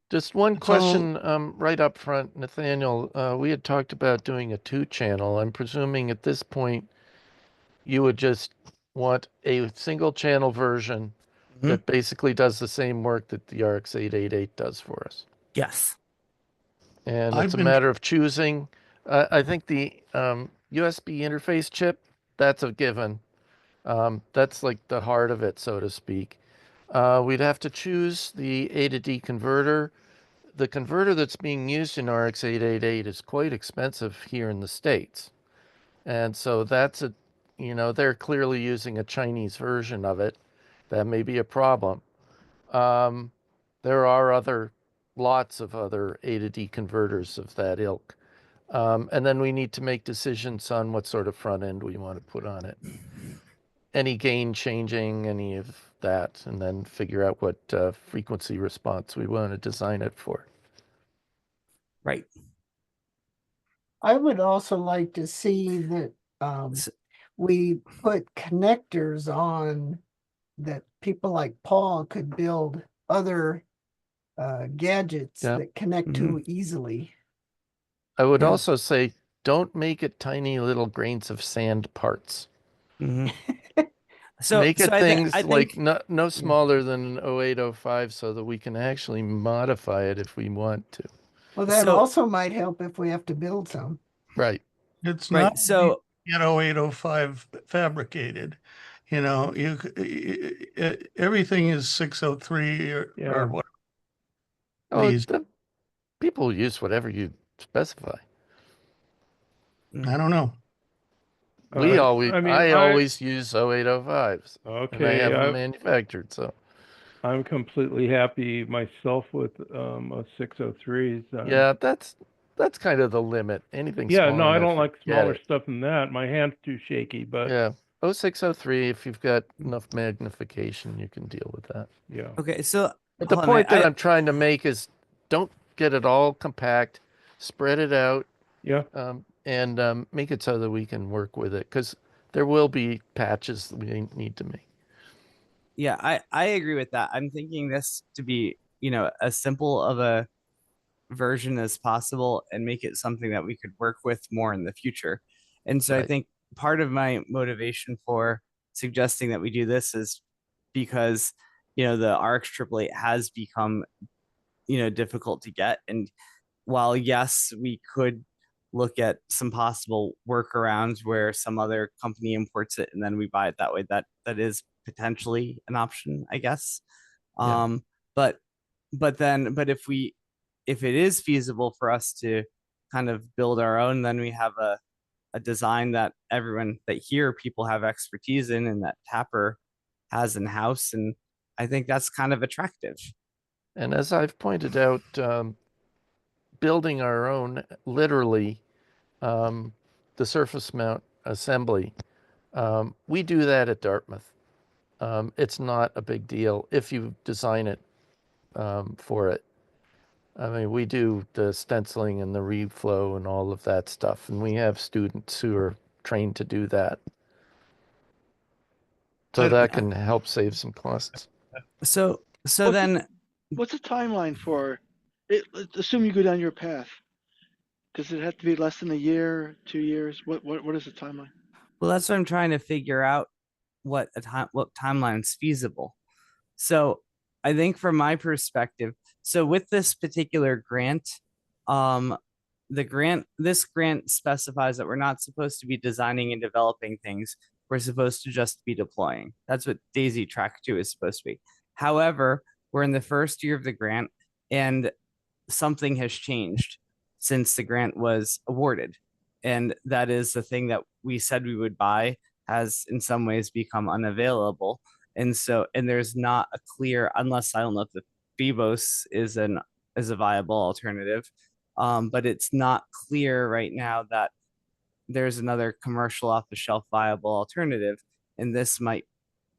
just one it's all- question right up front, Nathaniel. We had talked about doing a 2-channel. I'm presuming at this point you would just want a single channel version that basically does the same work that the RX 888 does for us. Yes. And I've it's a been- matter of choosing. I think the USB interface chip, that's a given. That's like the heart of it, so to speak. We'd have to choose the A to D converter. The converter that's being used in RX 888 is quite expensive here in the States. And so they're clearly using a Chinese version of it. That may be a problem. There are lots of other A to D converters of that ilk. And then we need to make decisions on what sort of front end we want to put on it. Any gain changing, any of that, and then figure out what frequency response we want to design it for. Right. I would also like to see that we put connectors on that people like Paul could build other gadgets that connect to easily. I would also say, don't make it tiny little grains of sand parts. So make it I things think, like no smaller than an 0805 so that we can actually modify it if we want to. Well, that also might help if we have to build some. Right. It's Right, not so- get 0805 fabricated. Everything is 603 or what. People use whatever you specify. I don't know. I always use 0805s. Okay. And I have them manufactured, so. I'm completely happy myself with a 603s. Yeah, that's kind of the limit. Anything Yeah, smaller no, I than don't that, like forget smaller it. stuff than that. My hand's too shaky, but Yeah. 0603, if you've got enough magnification, you can deal with that. yeah. Okay, so But the point that I'm trying to make is don't get it all compact, spread it out. Yeah. And make it so that we can work with it, because there will be patches that we need to make. Yeah, I agree with that. I'm thinking this to be, as simple of a version as possible and make it something that we could work with more in the future. And so I think part of my motivation for suggesting that we do this is because, the RX 888 has become, difficult to get. And while, yes, we could look at some possible workarounds where some other company imports it and then we buy it that way, that is potentially an option, I guess. Yeah. But if it is feasible for us to kind of build our own, then we have a design that people have expertise in and that TAPR has in house. And I think that's kind of attractive. And as I've pointed out, building our own, literally, the surface mount assembly, we do that at Dartmouth. It's not a big deal if you design it for it. I mean, we do the stenciling and the reflow and all of that stuff, and we have students who are trained to do that. So that can help save some costs. So What's then what's the timeline for it? Let's assume you go down your path. Does it have to be less than a year, 2 years? What is the timeline? Well, that's what I'm trying to figure out, what timeline is feasible. So I think from my perspective, so with this particular grant, um, this grant specifies that we're not supposed to be designing and developing things. We're supposed to just be deploying. That's what Daisy Track 2 is supposed to be. However, we're in the first year of the grant, and something has changed since the grant was awarded. And that is the thing that we said we would buy has in some ways become unavailable. And there's not a clear, unless I don't know if the Phoebos is a viable alternative. But it's not clear right now that there's another commercial off the shelf viable alternative. And this might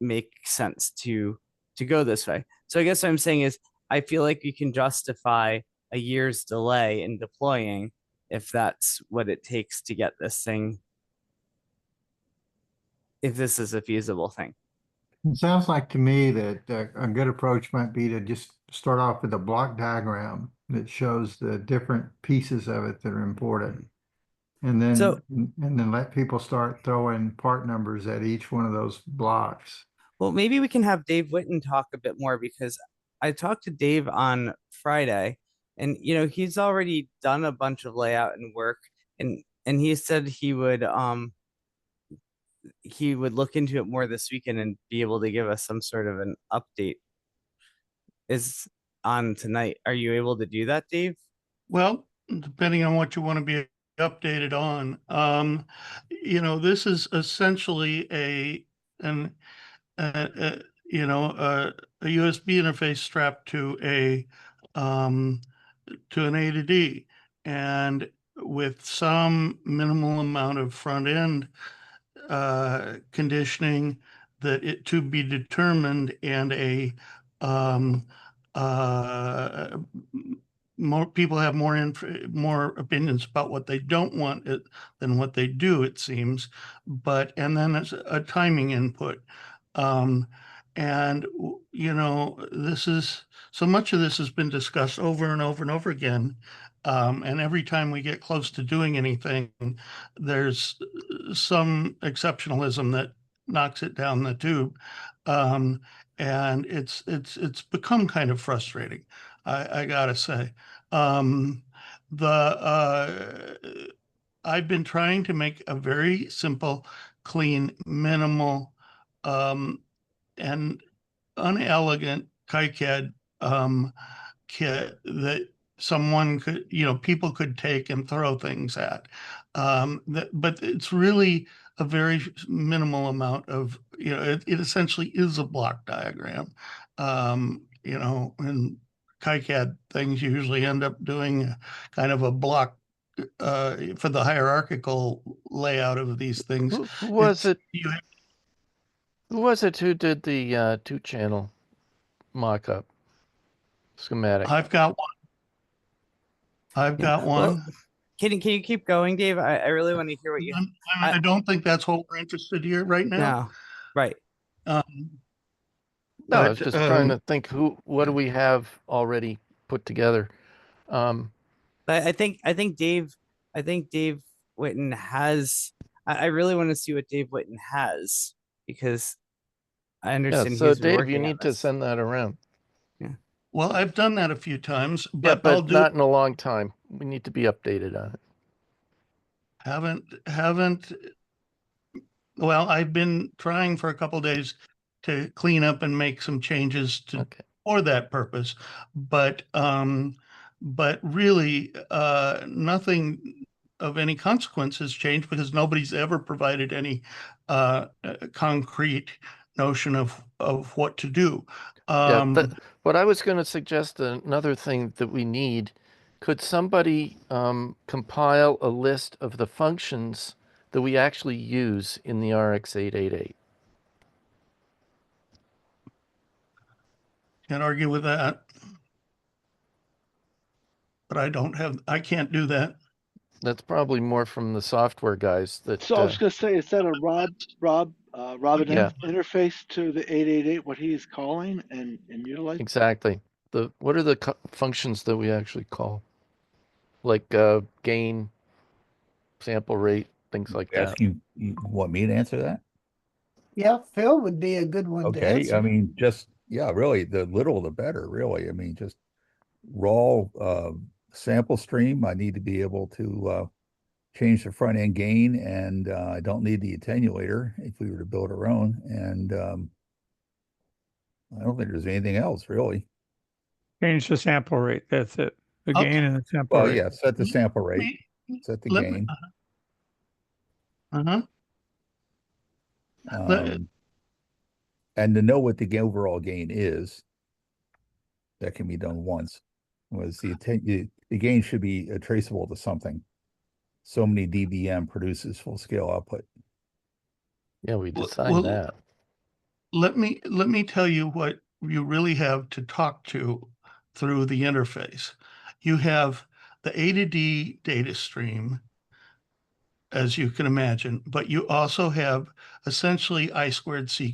make sense to go this way. So I guess what I'm saying is I feel like you can justify a year's delay in deploying if that's what it takes to get this thing, if this is a feasible thing. It sounds like to me that a good approach might be to just start off with a block diagram that shows the different pieces of it that are important. And then let people start throwing part numbers at each one of those blocks. Well, maybe we can have Dave Witten talk a bit more, because I talked to Dave on Friday, and he's already done a bunch of layout and work, and he said he would look into it more this weekend and be able to give us some sort of an update is on tonight. Are you able to do that, Dave? Well, depending on what you want to be updated on, this is essentially a USB interface strapped to an A to D, and with some minimal amount of front end conditioning that it to be determined, and more people have more opinions about what they don't want than what they do, it seems. And then it's a timing input. And this is so much of this has been discussed over and over and over again. And every time we get close to doing anything, there's some exceptionalism that knocks it down the tube. And it's become kind of frustrating, I gotta say. I've been trying to make a very simple, clean, minimal, and unelegant KiCad kit that someone could, people could take and throw things at. But it's really a very minimal amount of, it essentially is a block diagram. And KiCad things usually end up doing kind of a block for the hierarchical layout of these things. Who was it? Who was it who did the 2-channel mock-up schematic? I've got one. Well, can you keep going, Dave? I really want to hear what you. I don't think that's what we're interested here right now. No, right. No, I was just trying to think what do we have already put together. But I think Dave Witten has. I really want to see what Dave Witten has, because I understand. So Dave, you need to send that around. Yeah. Well, I've done that a few times, but yeah, but I'll do. Not in a long time. We need to be updated on it. Haven't. Well, I've been trying for a couple of days to clean up and make some changes for that purpose, but really, nothing of any consequence has changed, because nobody's ever provided any concrete notion of what to do. What I was going to suggest, another thing that we need, could somebody compile a list of the functions that we actually use in the RX-888? Can't argue with that, but I can't do that. That's probably more from the software guys. So I was going to say, is that a Rob interface to the 888, what he's calling and utilizing? Exactly. What are the functions that we actually call? like gain, sample rate, things like that. You want me to answer that? Yeah, Phil would be a good one to Okay, answer. I mean, just, yeah, really, the little the better, really. I mean, just raw sample stream. I need to be able to change the front end gain, and I don't need the attenuator if we were to build our own. And I don't think there's anything else really. Change the sample rate. That's it. The Okay. gain and the sample Well, rate. yeah, set the sample rate, set the Let me- gain. Uh-huh. And to know what the overall gain is, that can be done once. Was the gain should be traceable to something. So many dBm produces full scale output. Yeah, we Well, designed that. Let me tell you what you really have to talk to through the interface. You have the A to D data stream, as you can imagine, but you also have essentially I squared C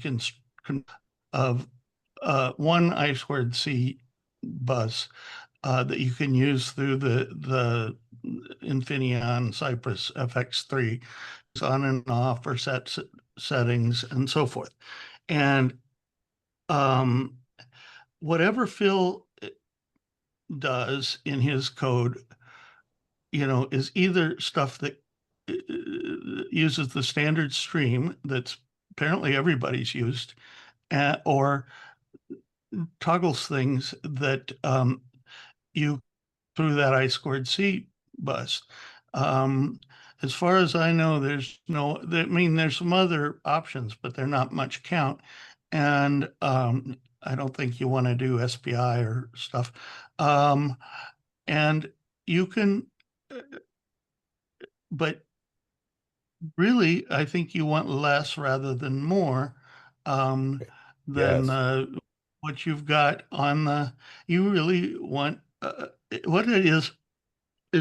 of one I squared C bus that you can use through the Infineon Cypress FX3. It's on and off for settings and so forth. And whatever Phil does in his code, is either stuff that uses the standard stream that's apparently everybody's used, or toggles things that you through that I squared C bus. As far as I know, there's there's some other options, but they're not much count. And I don't think you want to do SPI or stuff. And you can, but really, I think you want less rather than more than what you've got on you really want, what it is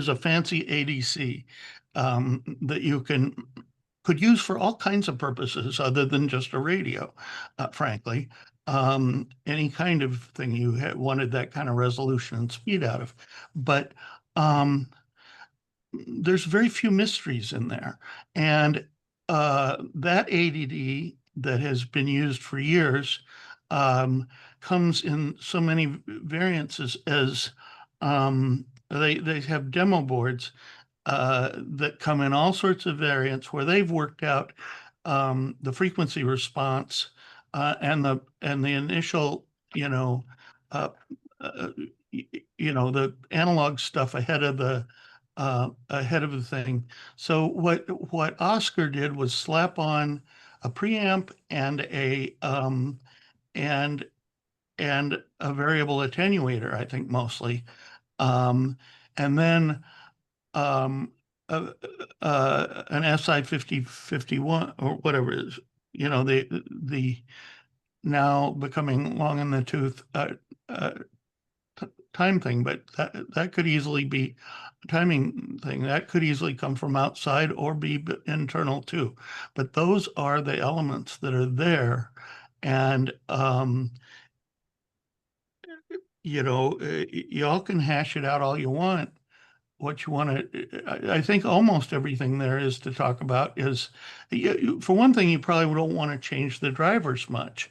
a fancy ADC that you could use for all kinds of purposes other than just a radio, frankly. Any kind of thing you wanted that kind of resolution and speed out of. But there's very few mysteries in there. And that ADD that has been used for years comes in so many variances as they have demo boards that come in all sorts of variants where they've worked out the frequency response and the initial, uh, uh, the analog stuff ahead of the thing. So what Oscar did was slap on a preamp and and a variable attenuator, I think mostly, and then an SI 5051 or whatever it is, the now becoming long in the tooth uh, time thing, but that could easily be a timing thing. That could easily come from outside or be internal too. But those are the elements that are there. And, y'all can hash it out all you want. What you want to, I think almost everything there is to talk about is, for one thing, you probably don't want to change the drivers much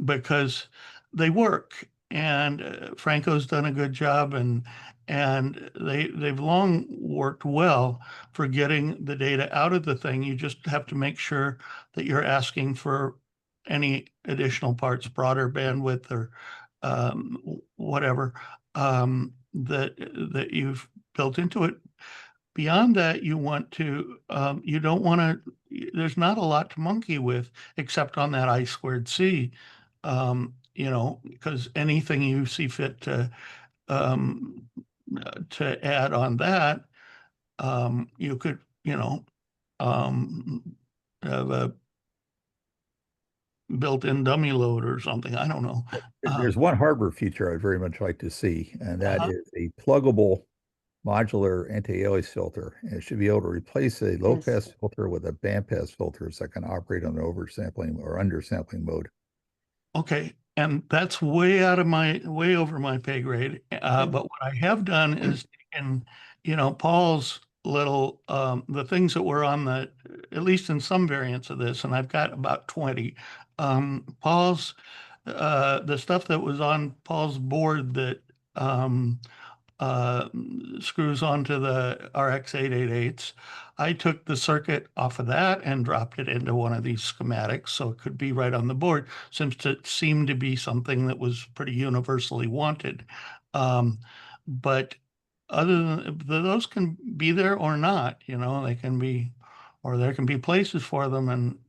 because they work. And Franco's done a good job, and they've long worked well for getting the data out of the thing. You just have to make sure that you're asking for any additional parts, broader bandwidth or whatever that you've built into it. Beyond that, you want to, you don't want to, there's not a lot to monkey with except on that I squared C, because anything you see fit to add on that, you could, have a built-in dummy load or something. I don't know. There's one hardware feature I'd very much like to see, and that is a pluggable modular anti-alias filter. And it should be able to replace a low-pass filter with a bandpass filter so I can operate on oversampling or undersampling mode. Okay, and that's way over my pay grade. But what I have done is taken Paul's little, the things that were on at least in some variants of this, and I've got about 20, Paul's, the stuff that was on Paul's board that, uh, screws onto the RX 888s. I took the circuit off of that and dropped it into one of these schematics so it could be right on the board, since it seemed to be something that was pretty universally wanted. But other than those can be there or not, they can be, or there can be places for them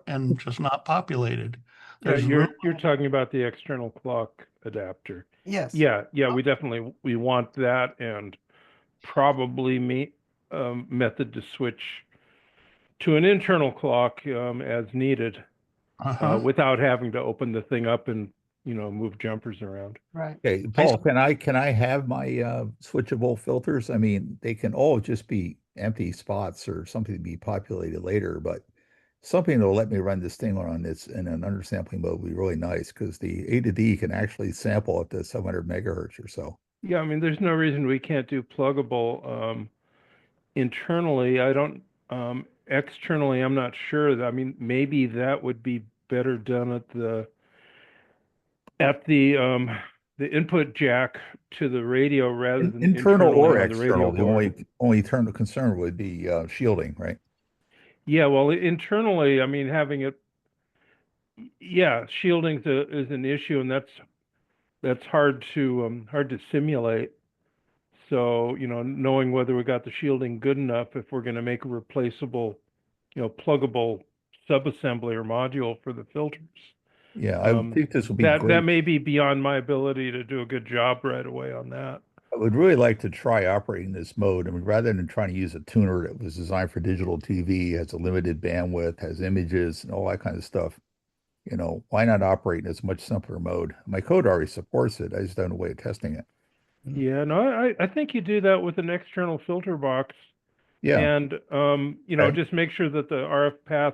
and just not populated. Yeah, There's room. you're talking about the external clock adapter. Yes. Yeah, we want that, and probably method to switch to an internal clock as needed without having to open the thing up and move jumpers around. Right. Okay, Paul, can I have my switchable filters? I mean, they can all just be empty spots or something to be populated later, but something that'll let me run this thing on this in an undersampling mode would be really nice, because the A to D can actually sample up to 700 megahertz or so. Yeah, I mean, there's no reason we can't do pluggable internally. I don't externally, I'm not sure. I mean, maybe that would be better done at the input jack to the radio rather than Internal or on the radio external. The board. only concern would be shielding, right? Yeah, well, internally, I mean, having it, yeah, shielding is an issue, and that's hard to simulate. So, knowing whether we got the shielding good enough, if we're going to make a replaceable, pluggable subassembly or module for the filters. Yeah, I think this will be that great. may be beyond my ability to do a good job right away on that. I would really like to try operating this mode. I mean, rather than trying to use a tuner that was designed for digital TV, has a limited bandwidth, has images and all that kind of stuff, why not operate in this much simpler mode? My code already supports it. I just don't know a way of testing it. Yeah, no, I think you do that with an external filter box. Yeah. And, Okay. just make sure that the RF path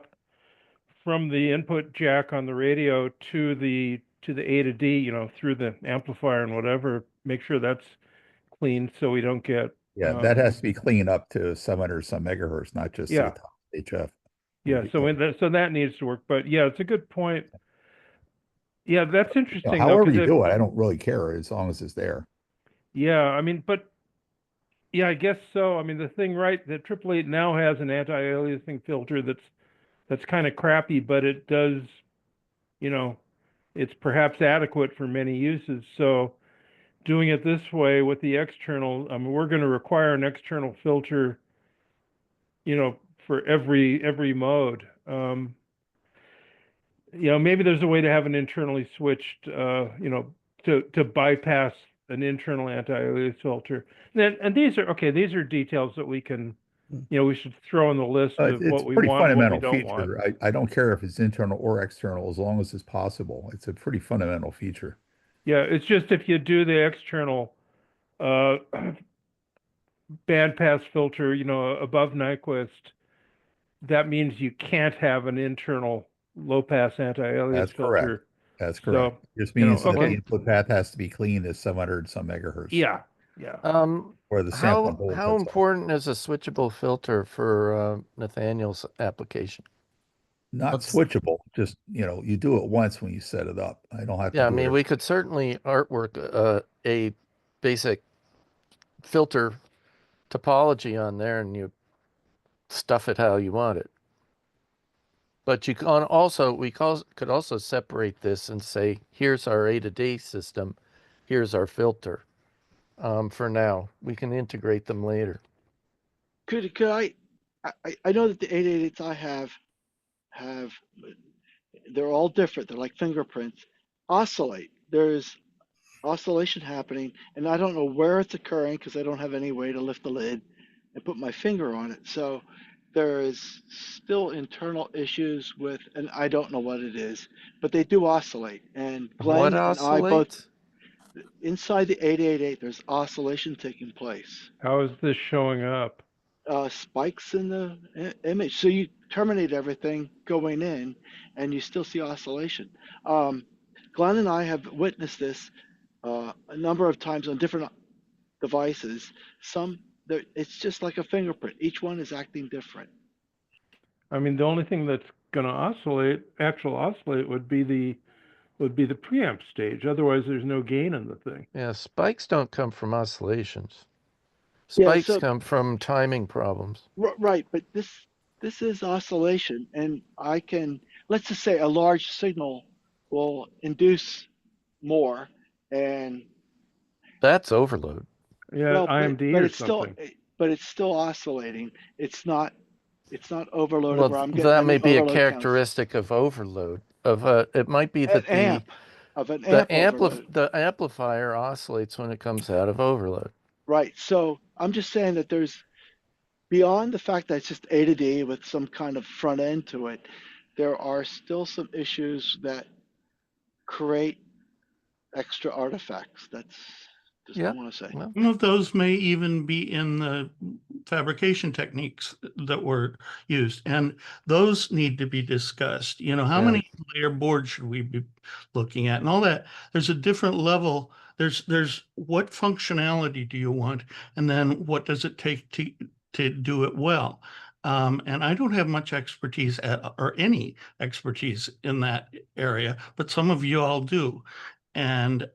from the input jack on the radio to the A to D, through the amplifier and whatever, make sure that's clean so we don't get. Yeah, that has to be cleaned up to 700 some megahertz, not just Yeah. the HF. Yeah, so that needs to work. But yeah, it's a good point. Yeah, that's interesting though. However you do it, I don't really care as long as it's there. Yeah, I mean, but yeah, I guess so. I mean, the thing, right, that 888 now has an anti-aliasing filter that's kind of crappy, but it does, it's perhaps adequate for many uses. So doing it this way with the external, I mean, we're going to require an external filter, for every mode. Maybe there's a way to have an internally switched, to bypass an internal anti-alias filter. And these are details that we can, we should throw on the list of It's what a we pretty want and what we fundamental don't want. feature. I don't care if it's internal or external, as long as it's possible. It's a pretty fundamental feature. Yeah, it's just if you do the external bandpass filter, above Nyquist, that means you can't have an internal low-pass anti-alias That's filter. correct. That's correct. So, Just means that the okay. input path has to be clean at 700 some megahertz. Yeah. Or the sample bowl How important is a switchable filter for Nathaniel's application? Not switchable, just, you do it once when you set it up. I don't have to Yeah, I do mean, it. we could certainly artwork a basic filter topology on there, and you stuff it how you want it. But you can also, could also separate this and say, here's our A to D system, here's our filter. For now, we can integrate them later. Could I know that the 888s I have, they're all different. They're like fingerprints. Oscillate. There's oscillation happening, and I don't know where it's occurring because I don't have any way to lift the lid and put my finger on it. So there is still internal issues with, and I don't know what it is, but they do oscillate. And Glenn and I both, inside the 888, there's oscillation taking place. How is this showing up? Spikes in the image. So you terminate everything going in, and you still see oscillation. Glenn and I have witnessed this a number of times on different devices. Some it's just like a fingerprint. Each one is acting different. I mean, the only thing that's going to oscillate would be the preamp stage. Otherwise, there's no gain in the thing. Yeah, spikes don't come from oscillations. Yeah, Spikes so come from timing problems. right, but this is oscillation, and I can, let's just say a large signal will induce more, and That's overload. Yeah, well, IMD but or it's still something. but it's still oscillating. It's not overloaded Well, where I'm getting that may any be a overload counts. characteristic of overload. It might be An that the amp of an amp overload. the amplifier oscillates when it comes out of overload. Right. So I'm just saying that there's beyond the fact that it's just A to D with some kind of front end to it, there are still some issues that create extra artifacts. That's just Yeah. I want to say. Well, Some of those may even be in the fabrication techniques that were used, and those need to be discussed. You know, how yeah. many layer boards should we be looking at and all that? There's a different level. There's what functionality do you want, and then what does it take to do it well? And I don't have much expertise or any expertise in that area, but some of you all do. And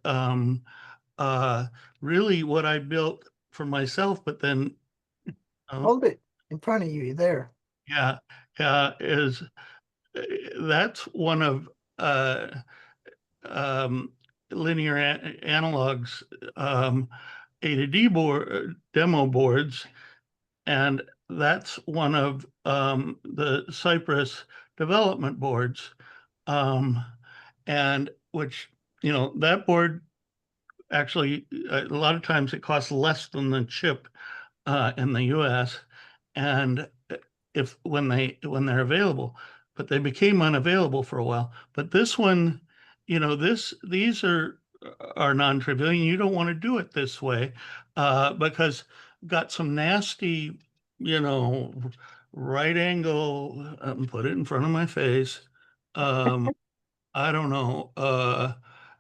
uh, really what I built for myself, but then Hold it in front of you there. yeah, is that's one of uh, um, linear analogs A to D board demo boards, and that's one of the Cypress development boards, and which that board actually a lot of times it costs less than the chip in the US, and if when they're available, but they became unavailable for a while. But this one, these are non-trivial, and you don't want to do it this way because got some nasty, you know, right angle. Put it in front of my face. I don't know.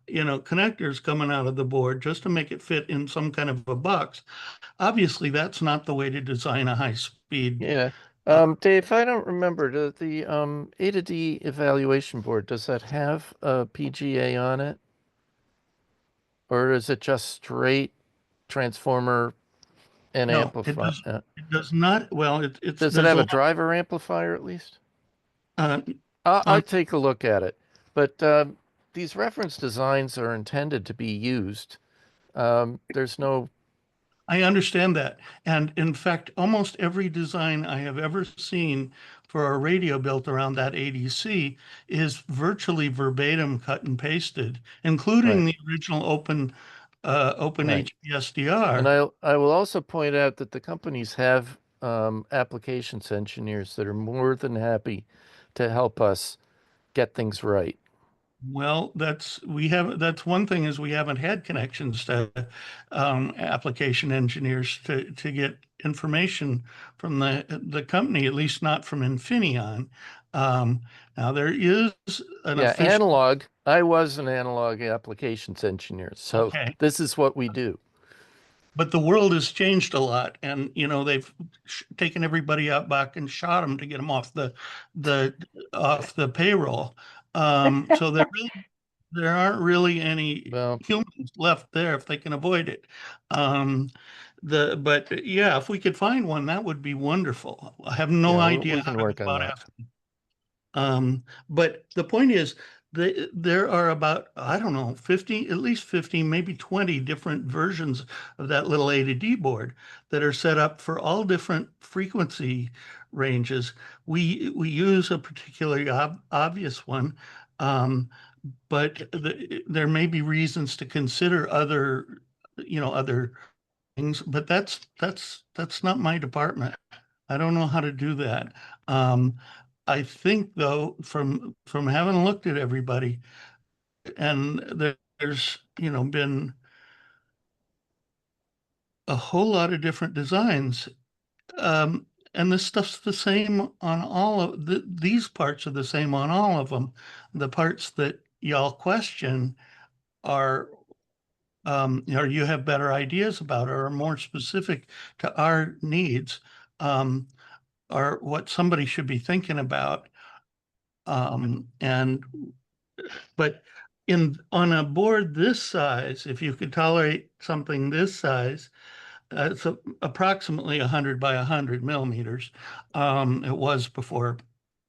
Connectors coming out of the board just to make it fit in some kind of a box. Obviously, that's not the way to design a high speed. Yeah. Dave, I don't remember the A to D evaluation board. Does that have a PGA on it, or is it just straight transformer and No, amplifier? It does not. Well, it's Does it there's have a a driver amplifier at least? on- I'll take a look at it. But these reference designs are intended to be used. There's no. I understand that. And in fact, almost every design I have ever seen for a radio built around that ADC is virtually verbatim cut and pasted, including the original open Right. HPSDR. And I will also point out that the companies have applications engineers that are more than happy to help us get things right. Well, that's one thing is we haven't had connections to application engineers to get information from the company, at least not from Infineon. Now there is an Yeah, official analog. I was an analog applications engineer, so okay, this is what we do. but the world has changed a lot, and they've taken everybody out back and shot them to get them off the payroll. So there aren't really any humans left there if they can avoid it. But yeah, if we could find one, that would be wonderful. I have no Yeah, idea we how can to work go on about that. asking. But the point is, there are about, I don't know, 50, at least 50, maybe 20 different versions of that little A to D board that are set up for all different frequency ranges. We use a particularly obvious one, but there may be reasons to consider other things, but that's not my department. I don't know how to do that. I think though, from having looked at everybody, and there's been a whole lot of different designs, and this stuff's the same on all of these parts are the same on all of them. The parts that y'all question are or you have better ideas about it or are more specific to our needs, or what somebody should be thinking about. But on a board this size, if you could tolerate something this size, it's approximately 100 by 100 millimeters. It was before,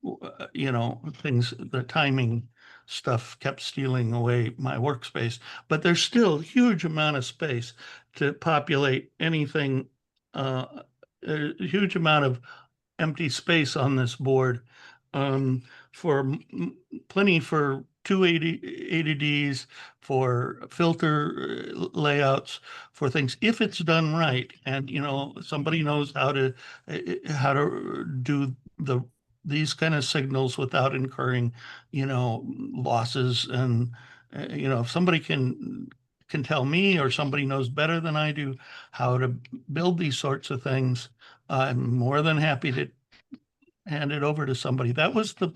the timing stuff kept stealing away my workspace. But there's still a huge amount of space to populate anything, a huge amount of empty space on this board, for plenty for 280Ds, for filter layouts, for things, if it's done right. And, somebody knows how to do these kind of signals without incurring, losses. And, if somebody can tell me, or somebody knows better than I do how to build these sorts of things, I'm more than happy to hand it over to somebody. That was the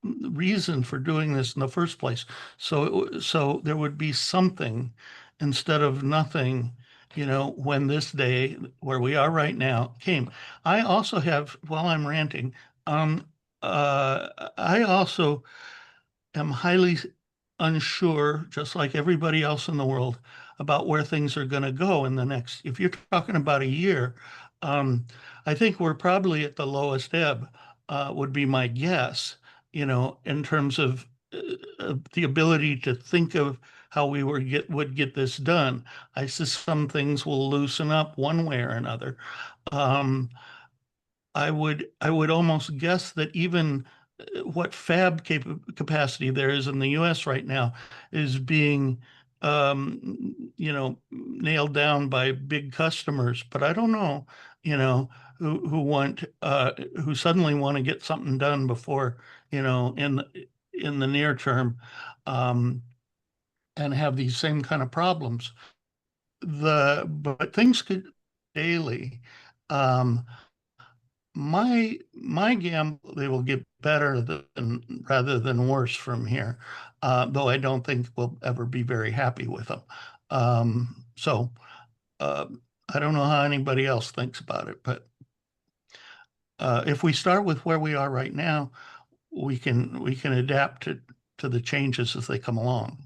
reason for doing this in the first place. So there would be something instead of nothing, when this day where we are right now came. I also have, while I'm ranting, I also am highly unsure, just like everybody else in the world, about where things are going to go in the next, if you're talking about a year, I think we're probably at the lowest ebb, would be my guess, in terms of the ability to think of how we would get this done. I suspect some things will loosen up one way or another. I would almost guess that even what fab capacity there is in the US right now is being, nailed down by big customers. But I don't know, who suddenly want to get something done before, in the near term, and have these same kind of problems. But things could daily. Um, my gamble, they will get better rather than worse from here, though I don't think we'll ever be very happy with them. So I don't know how anybody else thinks about it, but if we start with where we are right now, we can adapt to the changes as they come along.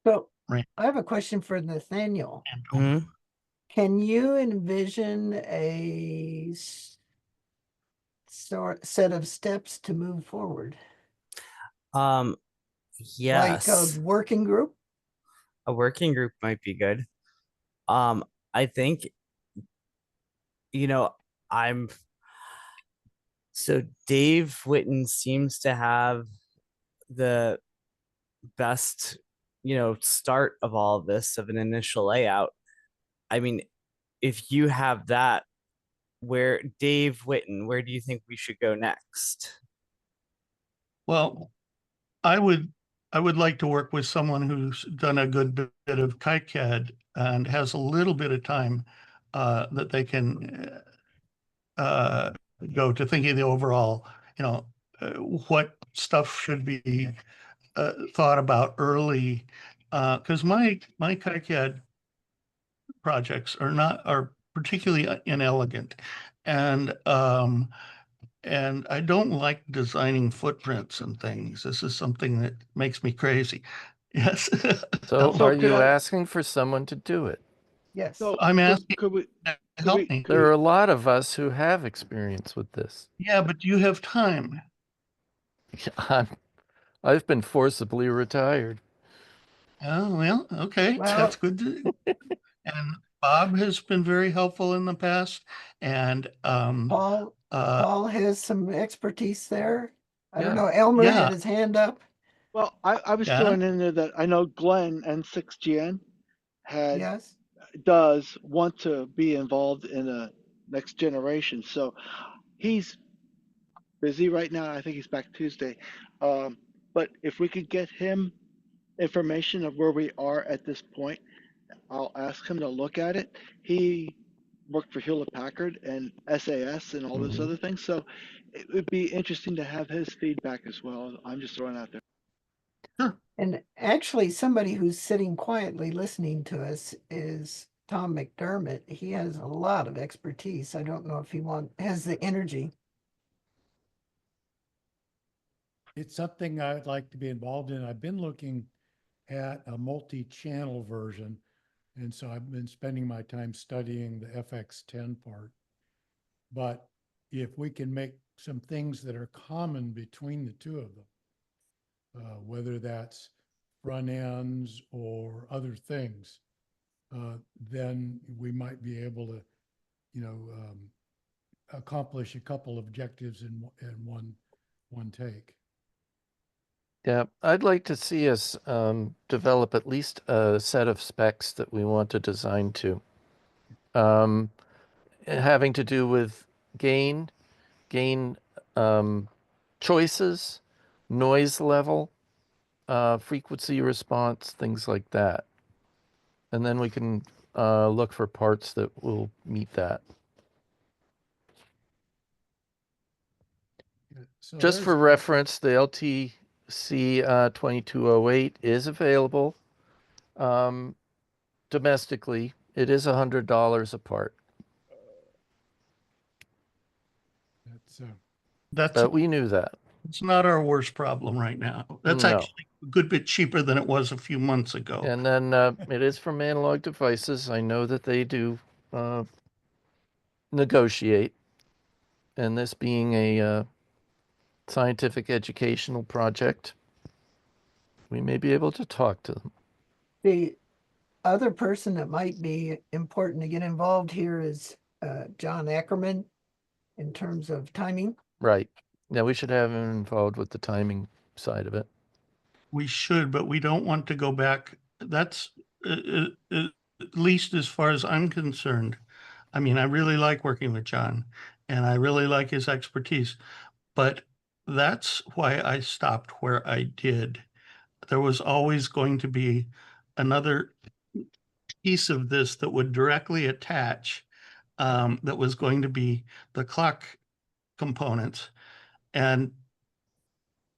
So Right. I have a question for Nathaniel. Mhm. Can you envision a set of steps to move forward? Like Like a yes, working group? a working group might be good. I think, I'm so Dave Witten seems to have the best, start of all of this, of an initial layout. I mean, if you have that, Dave Witten, where do you think we should go next? Well, I would like to work with someone who's done a good bit of KiCad and has a little bit of time that they can go to thinking the overall, what stuff should be thought about early. Because my KiCad projects are particularly inelegant, and I don't like designing footprints and things. This is something that makes me crazy. Yes. So So are could you I- asking for someone to do it? Yes. So I'm asking, could we help me. There are a lot of us who have experience with this. Yeah, but you have time. I've been forcibly retired. Oh, well, okay, Well, that's good. And Bob has been very helpful in the past, and Paul has some expertise there. I don't know. Elmer had his hand up. Well, I was Yeah. throwing in there that I know Glenn and 6GN Yes. does want to be involved in the next generation. So he's busy right now. I think he's back Tuesday. But if we could get him information of where we are at this point, I'll ask him to look at it. He worked for Hewlett Packard and SAS and all those other things. So it would be interesting to have his feedback as well. I'm just throwing out there. Sure. And actually, somebody who's sitting quietly listening to us is Tom McDermott. He has a lot of expertise. I don't know if he has the energy. It's something I'd like to be involved in. I've been looking at a multi-channel version, and so I've been spending my time studying the FX10 part. But if we can make some things that are common between the two of them, whether that's front ends or other things, then we might be able to, accomplish a couple of objectives in one take. Yeah, I'd like to see us develop at least a set of specs that we want to design to. Having to do with gain choices, noise level, frequency response, things like that. And then we can look for parts that will meet that. So just for reference, the LTC 2208 is available domestically. It is $100 a part. But we knew that. It's not our worst problem right now. That's No. actually a good bit cheaper than it was a few months ago. And then it is from Analog Devices. I know that they do negotiate. And this being a scientific educational project, we may be able to talk to them. The other person that might be important to get involved here is John Ackerman in terms of timing. Right. Yeah, we should have him involved with the timing side of it. We should, but we don't want to go back. That's at least as far as I'm concerned. I mean, I really like working with John and I really like his expertise, but that's why I stopped where I did. There was always going to be another piece of this that would directly attach, that was going to be the clock components. And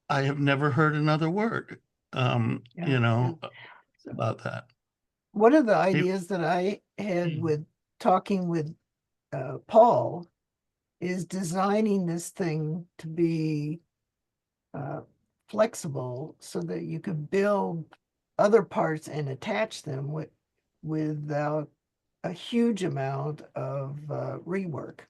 I have never heard another word, about that. One of the ideas that I had with talking with Paul is designing this thing to be flexible so that you could build other parts and attach them without a huge amount of rework.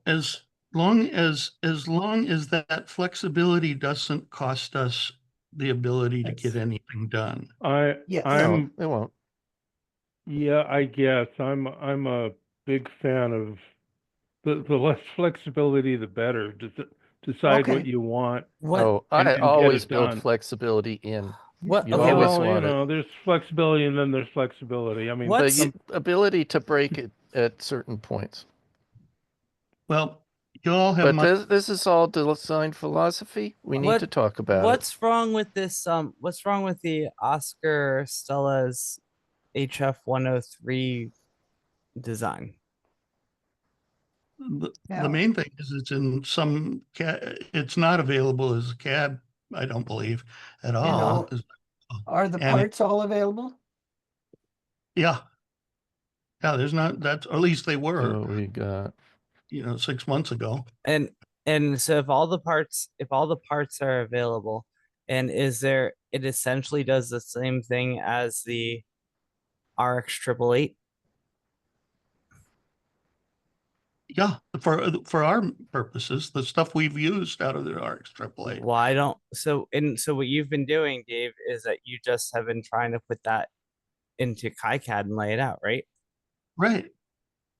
As long as that flexibility doesn't cost us the ability to get anything done. Yes. No, it won't. Yeah, I guess I'm a big fan of the less flexibility, the better. Decide what you want. Oh, I and always get it build done. flexibility in. What? You Okay, always Well, want it. there's flexibility and then there's flexibility. I mean, But ability to break it at certain points. Well, you all have But this is all design philosophy. We need to talk about it. What's wrong with this? What's wrong with the Oscar Stella's HF 103 design? The main thing is it's in some it's not available as a cab, I don't believe, at all. Are the And parts all available? yeah, there's not, that's, or at least they were. What we got, 6 months ago. And so if all the parts are available, and it essentially does the same thing as the RX 888. Yeah, for our purposes, the stuff we've used out of the RX 888. Well, I don't. So what you've been doing, Dave, is that you just have been trying to put that into KiCad and lay it out, right? Right.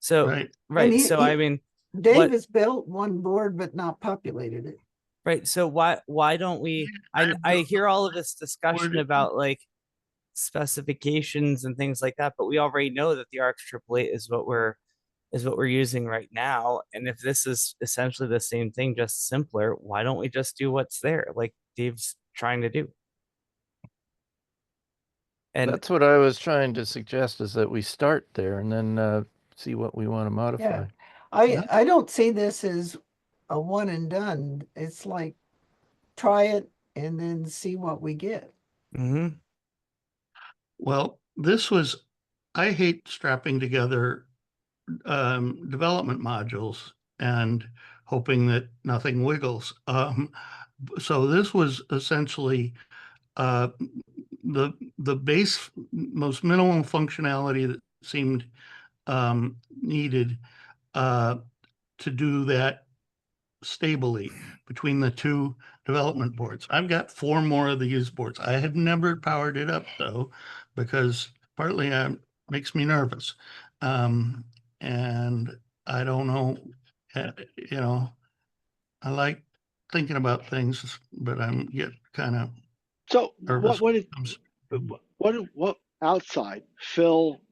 So right. And So I mean, Dave has built one board but not populated it. right. So why don't we? I hear all of this discussion about like specifications and things like that, but we already know that the RX 888 is what we're using right now. And if this is essentially the same thing, just simpler, why don't we just do what's there, like Dave's trying to do? And that's what I was trying to suggest, is that we start there and then see what we want to modify. Yeah. I don't see this as a one and done. It's like try it and then see what we get. Mm-hmm. Well, I hate strapping together development modules and hoping that nothing wiggles. So this was essentially uh, the base, most minimal functionality that seemed needed to do that stably between the two development boards. I've got 4 more of these boards. I have never powered it up though, because partly makes me nervous. And I don't know, you know, I like thinking about things, but I'm get kind of So nervous. what outside, Phil,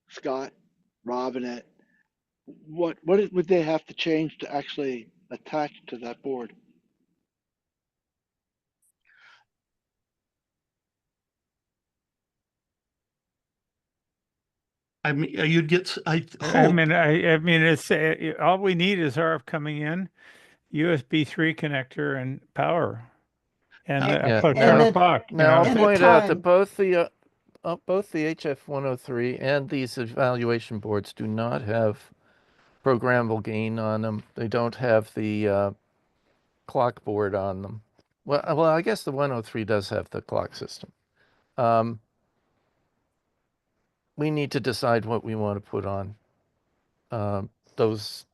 Scott, Rob, and Ed, what would they have to change to actually attach to that board? I mean, you'd get, I I hope, mean, I mean, it's all we need is RF coming in, USB 3 connector, and power, and Yeah. a Yeah. clock. Now, Clock. You now I'll know, And a point out that time. both the HF-103 and these evaluation boards do not have programmable gain on them. They don't have the clock board on them. Well, I guess the 103 does have the clock system. We need to decide what we want to put on those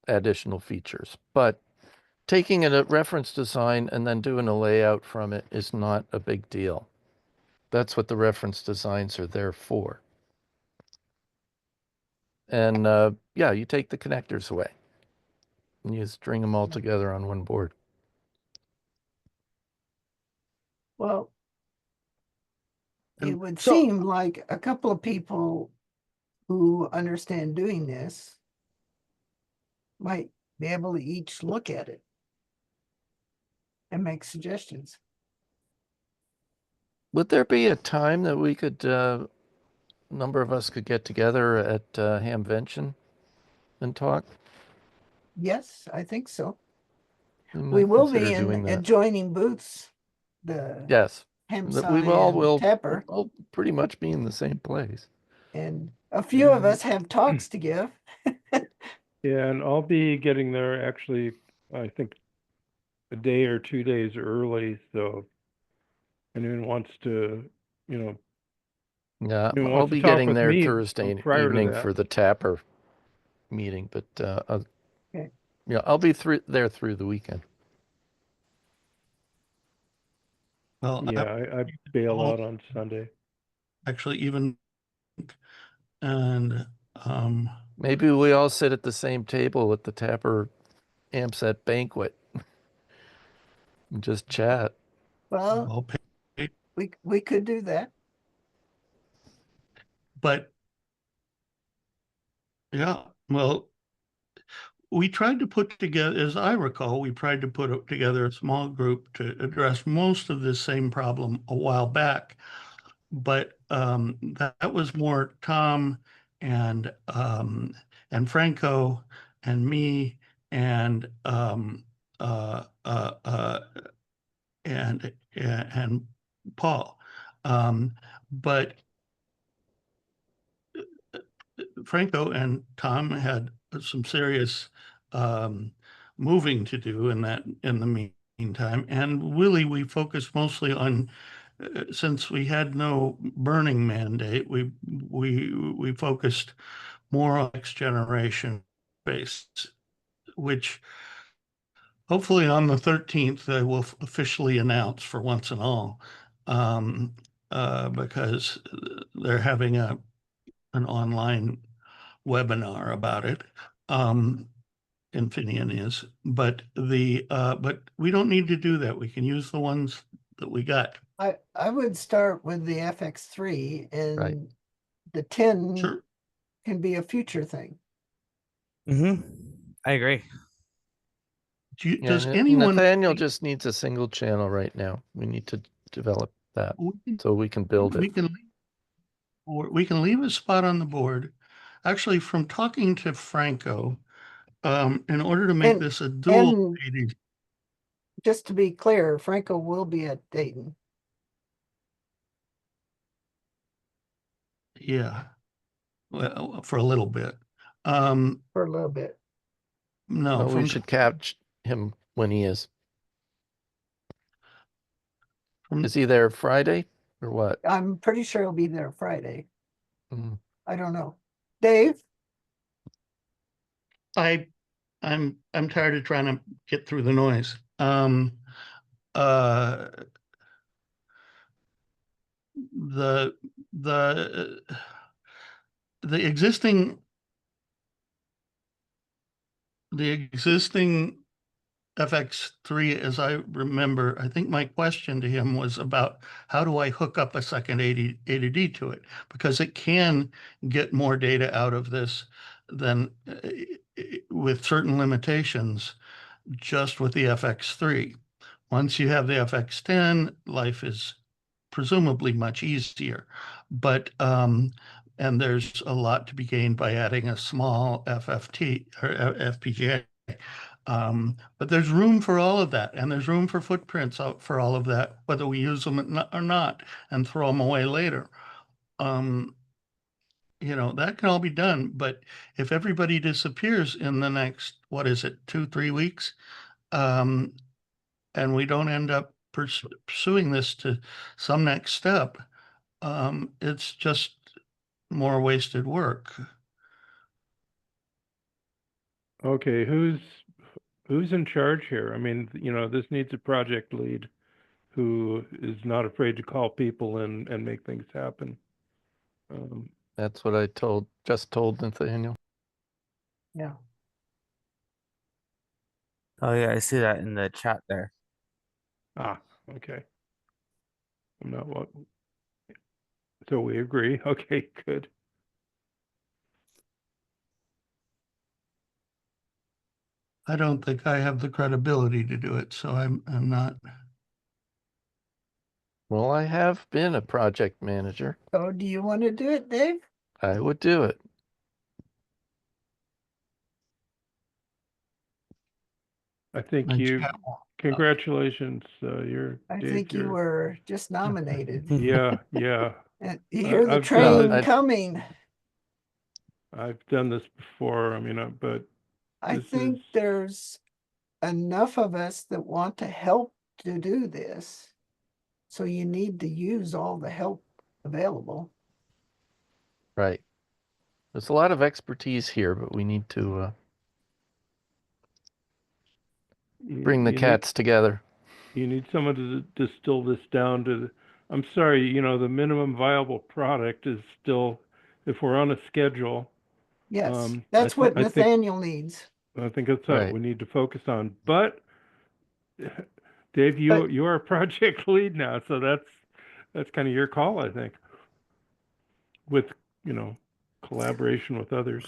additional features. But taking a reference design and then doing a layout from it is not a big deal. That's what the reference designs are there for. And yeah, you take the connectors away and you string them all together on one board. Well, it would So- seem like a couple of people who understand doing this might be able to each look at it and make suggestions. Would there be a time that we could, number of us could get together at Hamvention and talk? Yes, I think so. We might will consider be in doing that. adjoining booths. The Yes. HamSCI We all and will TAPR, all pretty much be in the same place. and a few of us have talks to give. Yeah, and I'll be getting there actually, I think, a day or 2 days early. So if anyone wants to, you know, Yeah, anyone I'll wants to be talk getting with there me Thursday prior to evening that. for the TAPR meeting, but Okay. yeah, I'll be there through the weekend. well, Yeah, I bail out on Sunday. actually even, and Maybe we all sit at the same table at the TAPR-HamSCI banquet and just chat. Well, all paid, we could do that. but yeah, well, we tried to put together, as I recall, we tried to put together a small group to address most of this same problem a while back. But that was more Tom and Franco and me and uh, uh, uh, and Paul. But Franco and Tom had some serious moving to do in the meantime. And really, we focused mostly on, since we had no burning mandate, we focused more on next generation based, which hopefully on the 13th I will officially announce for once and all, because they're having an online webinar about it. Infineon is, but we don't need to do that. We can use the ones that we got. I would start with the FX3 and Right. the 10 Sure. can be a future thing. I agree. Does Yeah, anyone Nathaniel just needs a single channel right now. We need to develop that so we can build we it. can leave a spot on the board. Actually, from talking to Franco, in order to make And- this a dual and just to be clear, Franco will be at Dayton. Yeah. Well, for a little bit. For a little bit. No, Well, we from should catch him when he is. Is he there Friday or what? I'm pretty sure he'll be there Friday. Mm. I don't know. Dave? I'm tired of trying to get through the noise. The the the existing FX3, as I remember, I think my question to him was about how do I hook up a second AD to it? Because it can get more data out of this than with certain limitations just with the FX3. Once you have the FX10, life is presumably much easier. But and there's a lot to be gained by adding a small FFT or FPGA. But there's room for all of that, and there's room for footprints out for all of that, whether we use them or not, and throw them away later. That can all be done, but if everybody disappears in the next, what is it, 2, 3 weeks, and we don't end up pursuing this to some next step, it's just more wasted work. Okay, who's in charge here? I mean, this needs a project lead who is not afraid to call people and make things happen. That's what I just told Nathaniel. Yeah. Oh yeah, I see that in the chat there. Okay. I'm not what. So we agree. Okay, good. I don't think I have the credibility to do it, so I'm not. Well, I have been a project manager. So do you want to do it, Dave? I would do it. I think congratulations, I Dave, think you were just nominated. Yeah. And you hear the I've train coming. I've done this before, but I think there's enough of us that want to help to do this. So you need to use all the help available. Right. There's a lot of expertise here, but we need to bring the cats together. You need someone to distill this down to, I'm sorry, the minimum viable product is still, if we're on a schedule. Yes, that's what Nathaniel needs. I think that's what we need to focus on. But Dave, you are a project lead now, so that's kind of your call, I think. With, collaboration with others.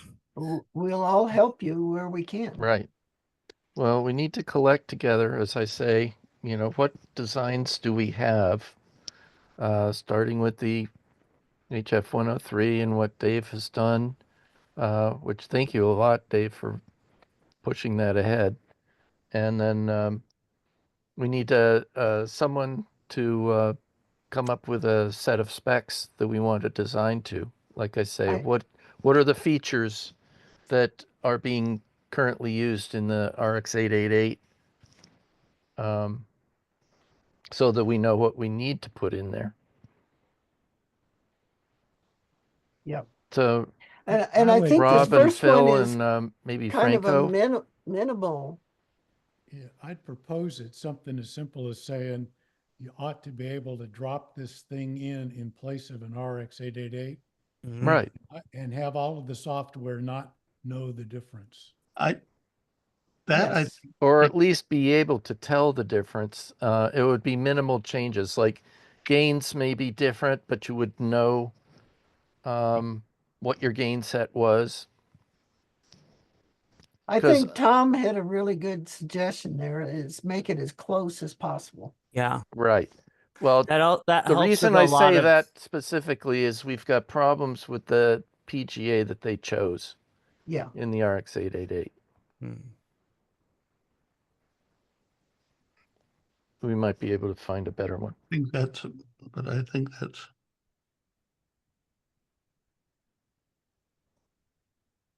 We'll all help you where we can. Right. Well, we need to collect together, as I say, what designs do we have, starting with the HF103 and what Dave has done, which thank you a lot, Dave, for pushing that ahead. And then we need someone to come up with a set of specs that we want to design to. Like I say, what are the features that are being currently used in the RX-888, so that we know what we need to put in there. Yep. So, and I think Rob this first and Phil one is and maybe kind Franco. of a minimal. Yeah, I'd propose it something as simple as saying you ought to be able to drop this thing in place of an RX-888. Right. And have all of the software not know the difference. Or at least be able to tell the difference. It would be minimal changes, like gains may be different, but you would know what your gain set was. I think Tom had a really good suggestion there, is make it as close as possible. Yeah. Right. Well, that the helps reason with a I lot say of- that specifically is we've got problems with the PGA that they chose. Yeah. In the RX-888. We might be able to find a better one. I think that's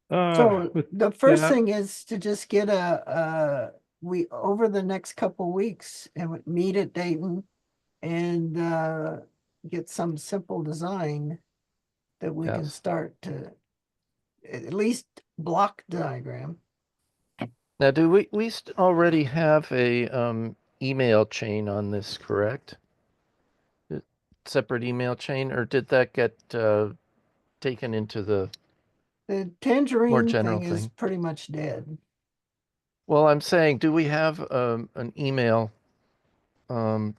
So With the first that, thing is to just get we over the next couple weeks and meet at Dayton and get some simple design that we can Yes. start to at least block diagram. Now, do we already have a email chain on this, correct? Separate email chain, or did that get taken into the The more tangerine general thing is thing? pretty much dead. Well, I'm saying, do we have an email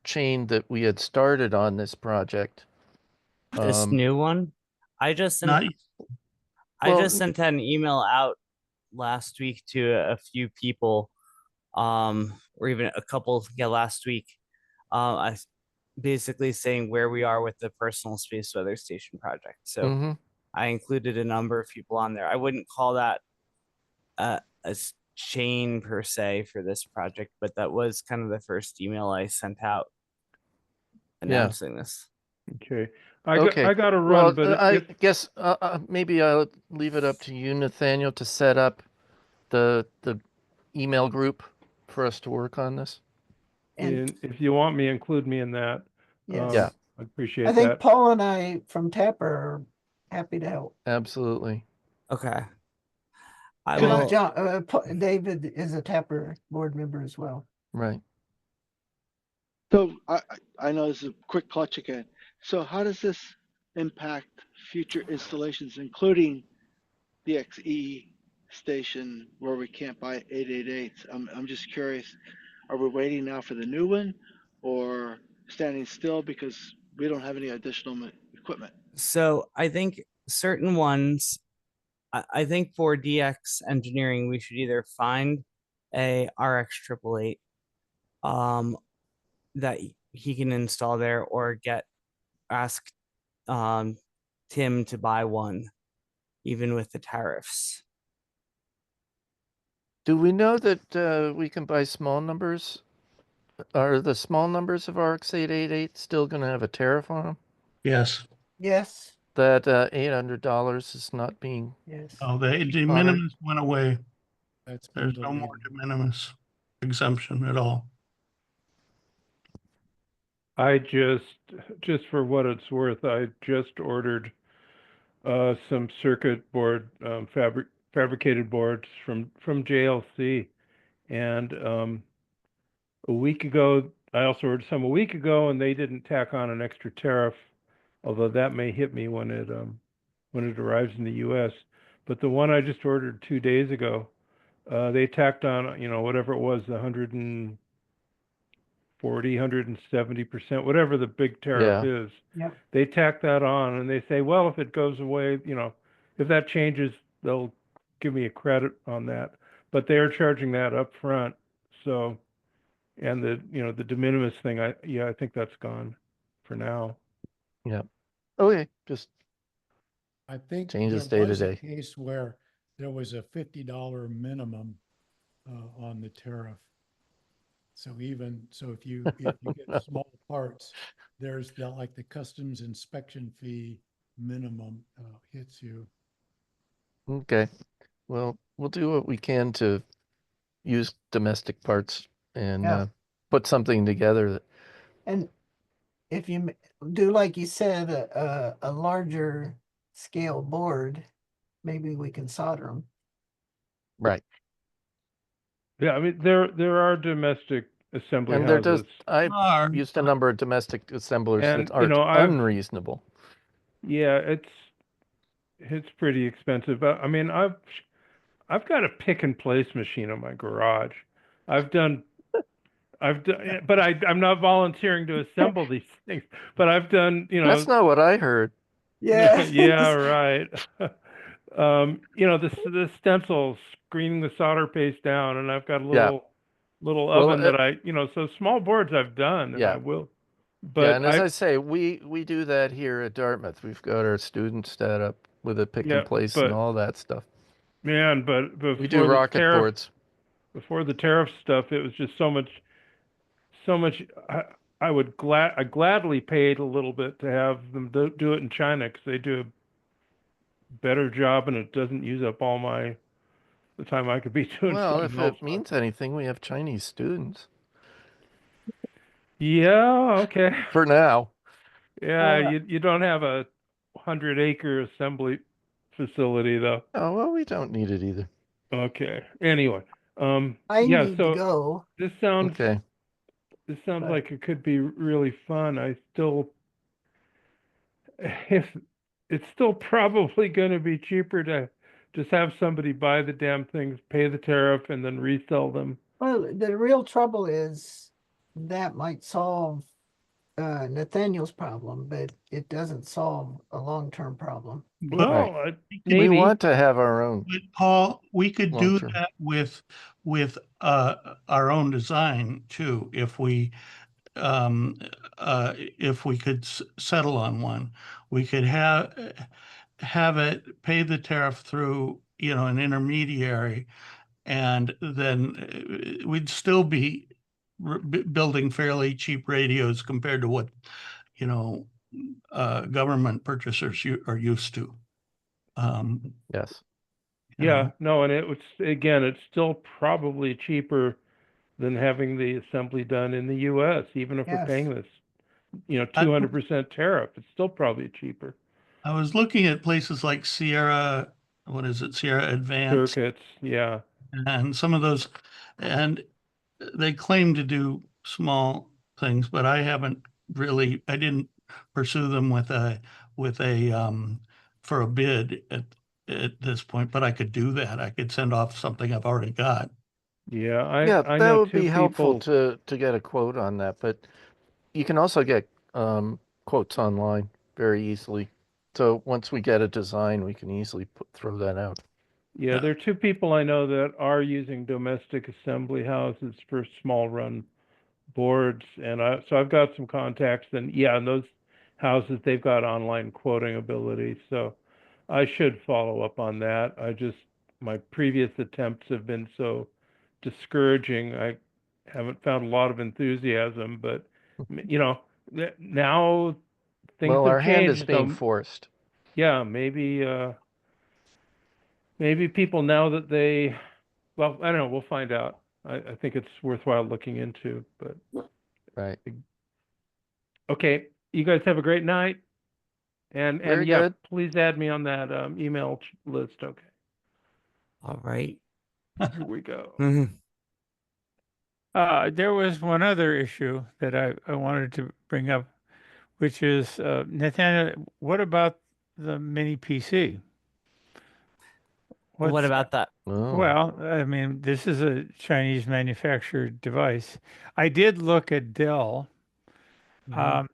chain that we had started on this project? This new one, I just sent Not, I well, just sent an email out last week to a few people, or even a couple, yeah, last week. I basically saying where we are with the personal space weather station project. So mm-hmm. I included a number of people on there. I wouldn't call that a chain per se for this project, but that was kind of the first email I sent out Yeah. announcing this. okay. Okay. I got to Well, run, but I if guess maybe I'll leave it up to you, Nathaniel, to set up the email group for us to work on this. And if you want me, include me in that. yes, Yeah. I I appreciate think that. Paul and I from TAPR are happy to help. Absolutely. Okay. I Can I- will. John, David is a TAPR board member as well. Right. So I know this is a quick clutch again. So how does this impact future installations, including the XE station where we can't buy 888s? I'm just curious. Are we waiting now for the new one, or standing still because we don't have any additional equipment? So I think certain ones, I think for DX engineering, we should either find a RX 888 that he can install there, or ask Tim to buy one, even with the tariffs. Do we know that we can buy small numbers? Are the small numbers of RX-888 still going to have a tariff on them? yes. Yes, That $800 is not being yes. Oh, the de honored? minimis went away. That's There's no more de minimis exemption at all. I just for what it's worth, I just ordered some circuit board fabricated boards from JLC, and a week ago I also ordered some a week ago, and they didn't tack on an extra tariff, although that may hit me when it arrives in the U.S. But the one I just ordered 2 days ago, they tacked on, whatever it was, 140, 170%, whatever the big tariff Yeah. is. Yep. They tack that on, and they say, well, if it goes away, if that changes, they'll give me a credit on that. But they're charging that up front. So, and the de minimis thing, I think that's gone for now. Yeah. Okay. Just I think changes there day to was a day. case where there was a $50 minimum on the tariff. So if you get small parts, there's like the customs inspection fee minimum hits you. Okay. Well, we'll do what we can to use domestic parts and Yeah. put something together that, And if you do, like you said, a larger scale board, maybe we can solder them. right. Yeah, I mean, there are domestic assembly And they're houses. just, I've used a number of domestic assemblers And, that aren't unreasonable. Yeah, it's pretty expensive. I mean, I've got a pick and place machine in my garage. I've done, but I'm not volunteering to assemble these things. But I've done, That's not what I heard. Yeah. yeah, right. The stencils screening the solder paste down, and I've got a Yeah. little Well, oven that so small boards I've done, and Yeah. I will. Yeah, But and as I say, we do that here at Dartmouth. We've got our students set up with a pick Yeah, and place but and all that stuff. man, but We do before the rocket tariff, boards. before the tariff stuff, it was just so much. I gladly paid a little bit to have them do it in China, because they do better job and it doesn't use up all the time I could be doing Well, something if else. it means anything, we have Chinese students Yeah, okay. for now. Yeah, you don't have a 100-acre assembly facility though. Oh, well, we don't need it either. Okay. Anyway, I yeah, need to so go. this sounds Okay. But- like it could be really fun. I still if it's still probably going to be cheaper to just have somebody buy the damn things, pay the tariff, and then resell them. Well, the real trouble is that might solve Nathaniel's problem, but it doesn't solve a long-term problem. Well, Right. We maybe. want to have our own. But Paul, we could do long-term. that with our own design too, if we could settle on one. We could have it pay the tariff through, an intermediary, and then we'd still be building fairly cheap radios compared to what, government purchasers are used to. Yes. Yeah, no, and it's still probably cheaper than having the assembly done in the US, even if we're Yes. paying this, 200% tariff, it's still probably cheaper. I was looking at places like Sierra Advanced, Circuits, yeah. and some of those, and they claim to do small things, but I didn't pursue them for a bid at this point, but I could do that. I could send off something I've already got. Yeah, Yeah, I that know would two be helpful people. to get a quote on that, but you can also get quotes online very easily. So once we get a design, we can easily throw that out. Yeah, there are two people I know that are using domestic assembly houses for small run boards, and so I've got some contacts, and yeah, in those houses they've got online quoting ability, so I should follow up on that. My previous attempts have been so discouraging. I haven't found a lot of enthusiasm, but now things Well, have our hand is changed. being So forced. yeah, maybe people now that well, I don't know, we'll find out. I think it's worthwhile looking into, but Right. okay, you guys have a great night. And Very yeah, good. please add me on that email list. Okay, All right. here we go. There was one other issue that I wanted to bring up, which is, Nathaniel, what about the mini PC? What about that? Oh. Well, I mean, this is a Chinese manufactured device. I did look at Dell. Mhm.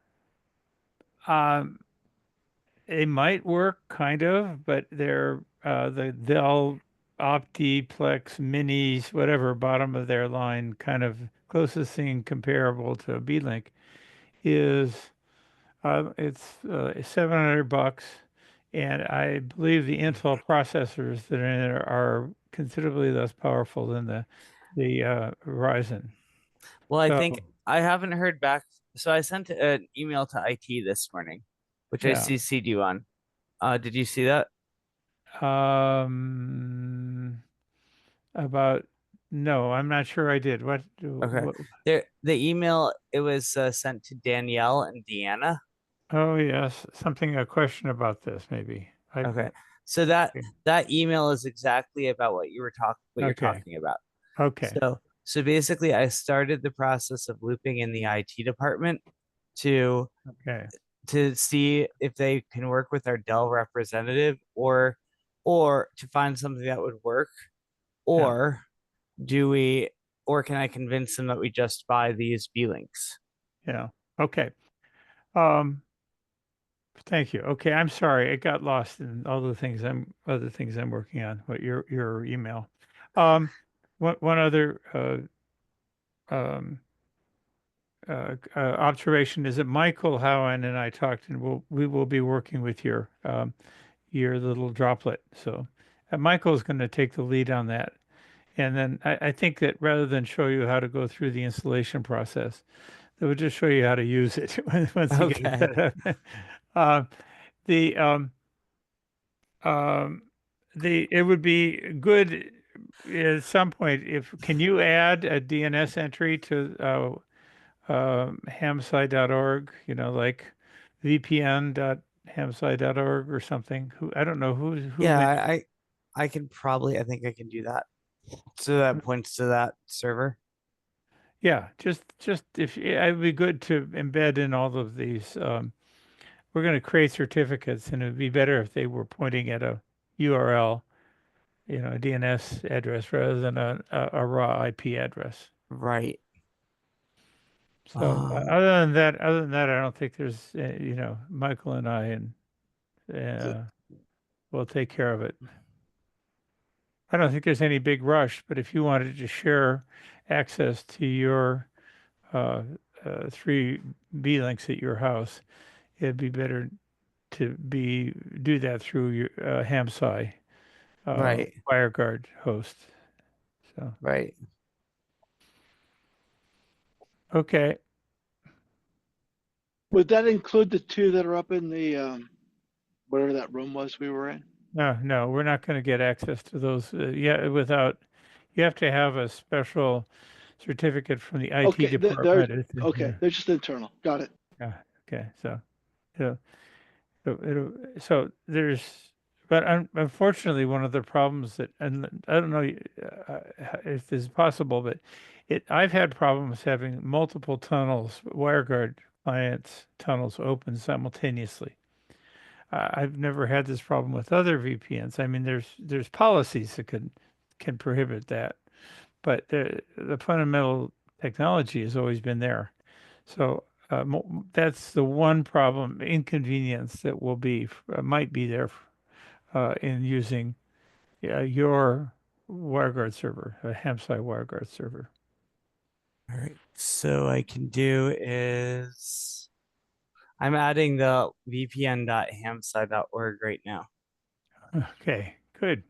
It might work kind of, but they're the Dell Optiplex Minis, whatever, bottom of their line, kind of closest thing comparable to a B-Link is it's $700, and I believe the Intel processors that are in there are considerably less powerful than the Ryzen. Well, I So, think I haven't heard back. So I sent an email to IT this morning, which I Yeah. CC'd you on. Did you see that? About no, I'm not sure I did. Okay. The email, it was sent to Danielle and Deanna. Oh yes, a question about this maybe. Okay. So that email is exactly about what you're Okay. talking about. Okay. So basically I started the process of looping in the IT department to see if they can work with our Dell representative or to find something that would work, or can I convince them that we just buy these B-Links? Yeah. Okay. Thank you. Okay, I'm sorry. It got lost in all the things I'm working on. What your email. One other observation is that Michael Howen and I talked, and we will be working with your little droplet. So Michael's going to take the lead on that. And then I think that rather than show you how to go through the installation process, that would just show you how to use it once you get it set up. it would be good at some point can you add a DNS entry to hamsci.org, like vpn.hamsci.org or something. I don't know who Yeah, made. I can probably, I think I can do that. So that points to that server. Yeah, just if it'd be good to embed in all of these. We're going to create certificates, and it'd be better if they were pointing at a URL, a DNS address rather than a raw IP address. Right. So other than that, I don't think there's, Michael and I we'll take care of it. I don't think there's any big rush, but if you wanted to share access to your 3B links at your house, it'd be better to do that through your HamSci Right. WireGuard host. So Right. okay. Would that include the two that are up in the whatever that room was we were in? No, we're not going to get access to those without. You have to have a special certificate from the IT Okay, department. okay, they're just internal. Got it. Yeah. Okay. So, so there's, but unfortunately, one of the problems and I don't know if this is possible, but I've had problems having multiple tunnels, WireGuard clients tunnels open simultaneously. I've never had this problem with other VPNs. I mean, there's policies that can prohibit that, but the fundamental technology has always been there. So that's the one problem, inconvenience that might be there in using your WireGuard server, a HamSci WireGuard server. All right. So I can do is I'm adding the vpn.hamsci.org right now. Okay, good.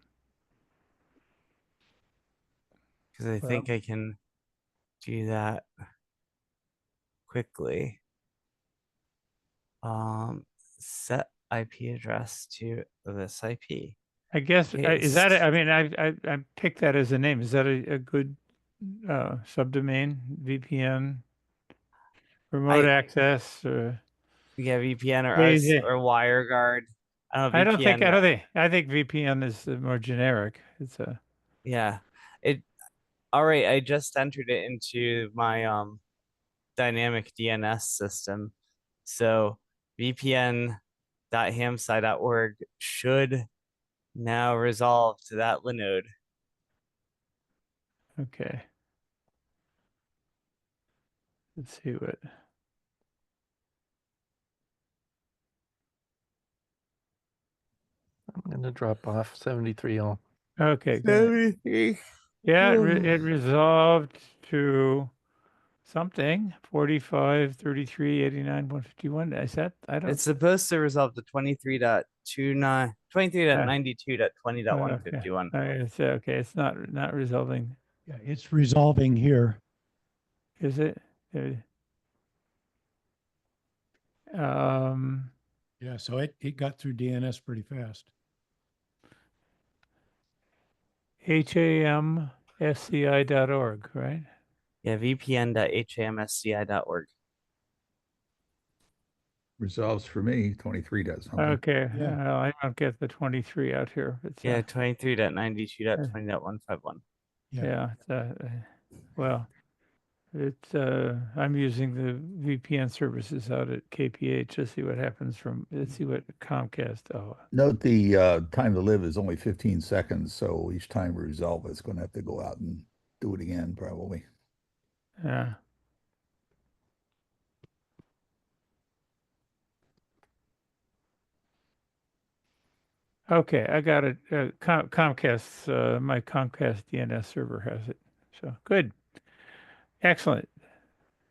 Because I think I can do that quickly. Set IP address to this IP. I guess is that? I mean, I picked that as a name. Is that a good subdomain? VPN, remote access. Yeah, VPN or Easy. or WireGuard. I don't think. I think VPN is more generic. It's a. Yeah. All right. I just entered it into my dynamic DNS system. So vpn.hamsci.org should now resolve to that Linode. Okay. Let's see what. I'm going to drop off 73 all. Okay, good. Yeah, it resolved to something 45, 33, 89, 151. Is that? I don't. It's supposed to resolve to 23.92.20.151. It's okay. It's not resolving. Yeah, it's resolving here. Is it? Yeah, so it got through DNS pretty fast. HAMSCI.org, right? Yeah, vpn.hamsci.org. Resolves for me 23 does something. Okay. Yeah. I don't get the 23 out here. It's, yeah, 23.92.20.151. Yeah. Well, I'm using the VPN services out at KPH. Let's see what happens let's see what Comcast. Note the time to live is only 15 seconds. So each time we resolve, it's going to have to go out and do it again, probably. Yeah. Okay, I got it. Comcast, my Comcast DNS server has it. So good. Excellent.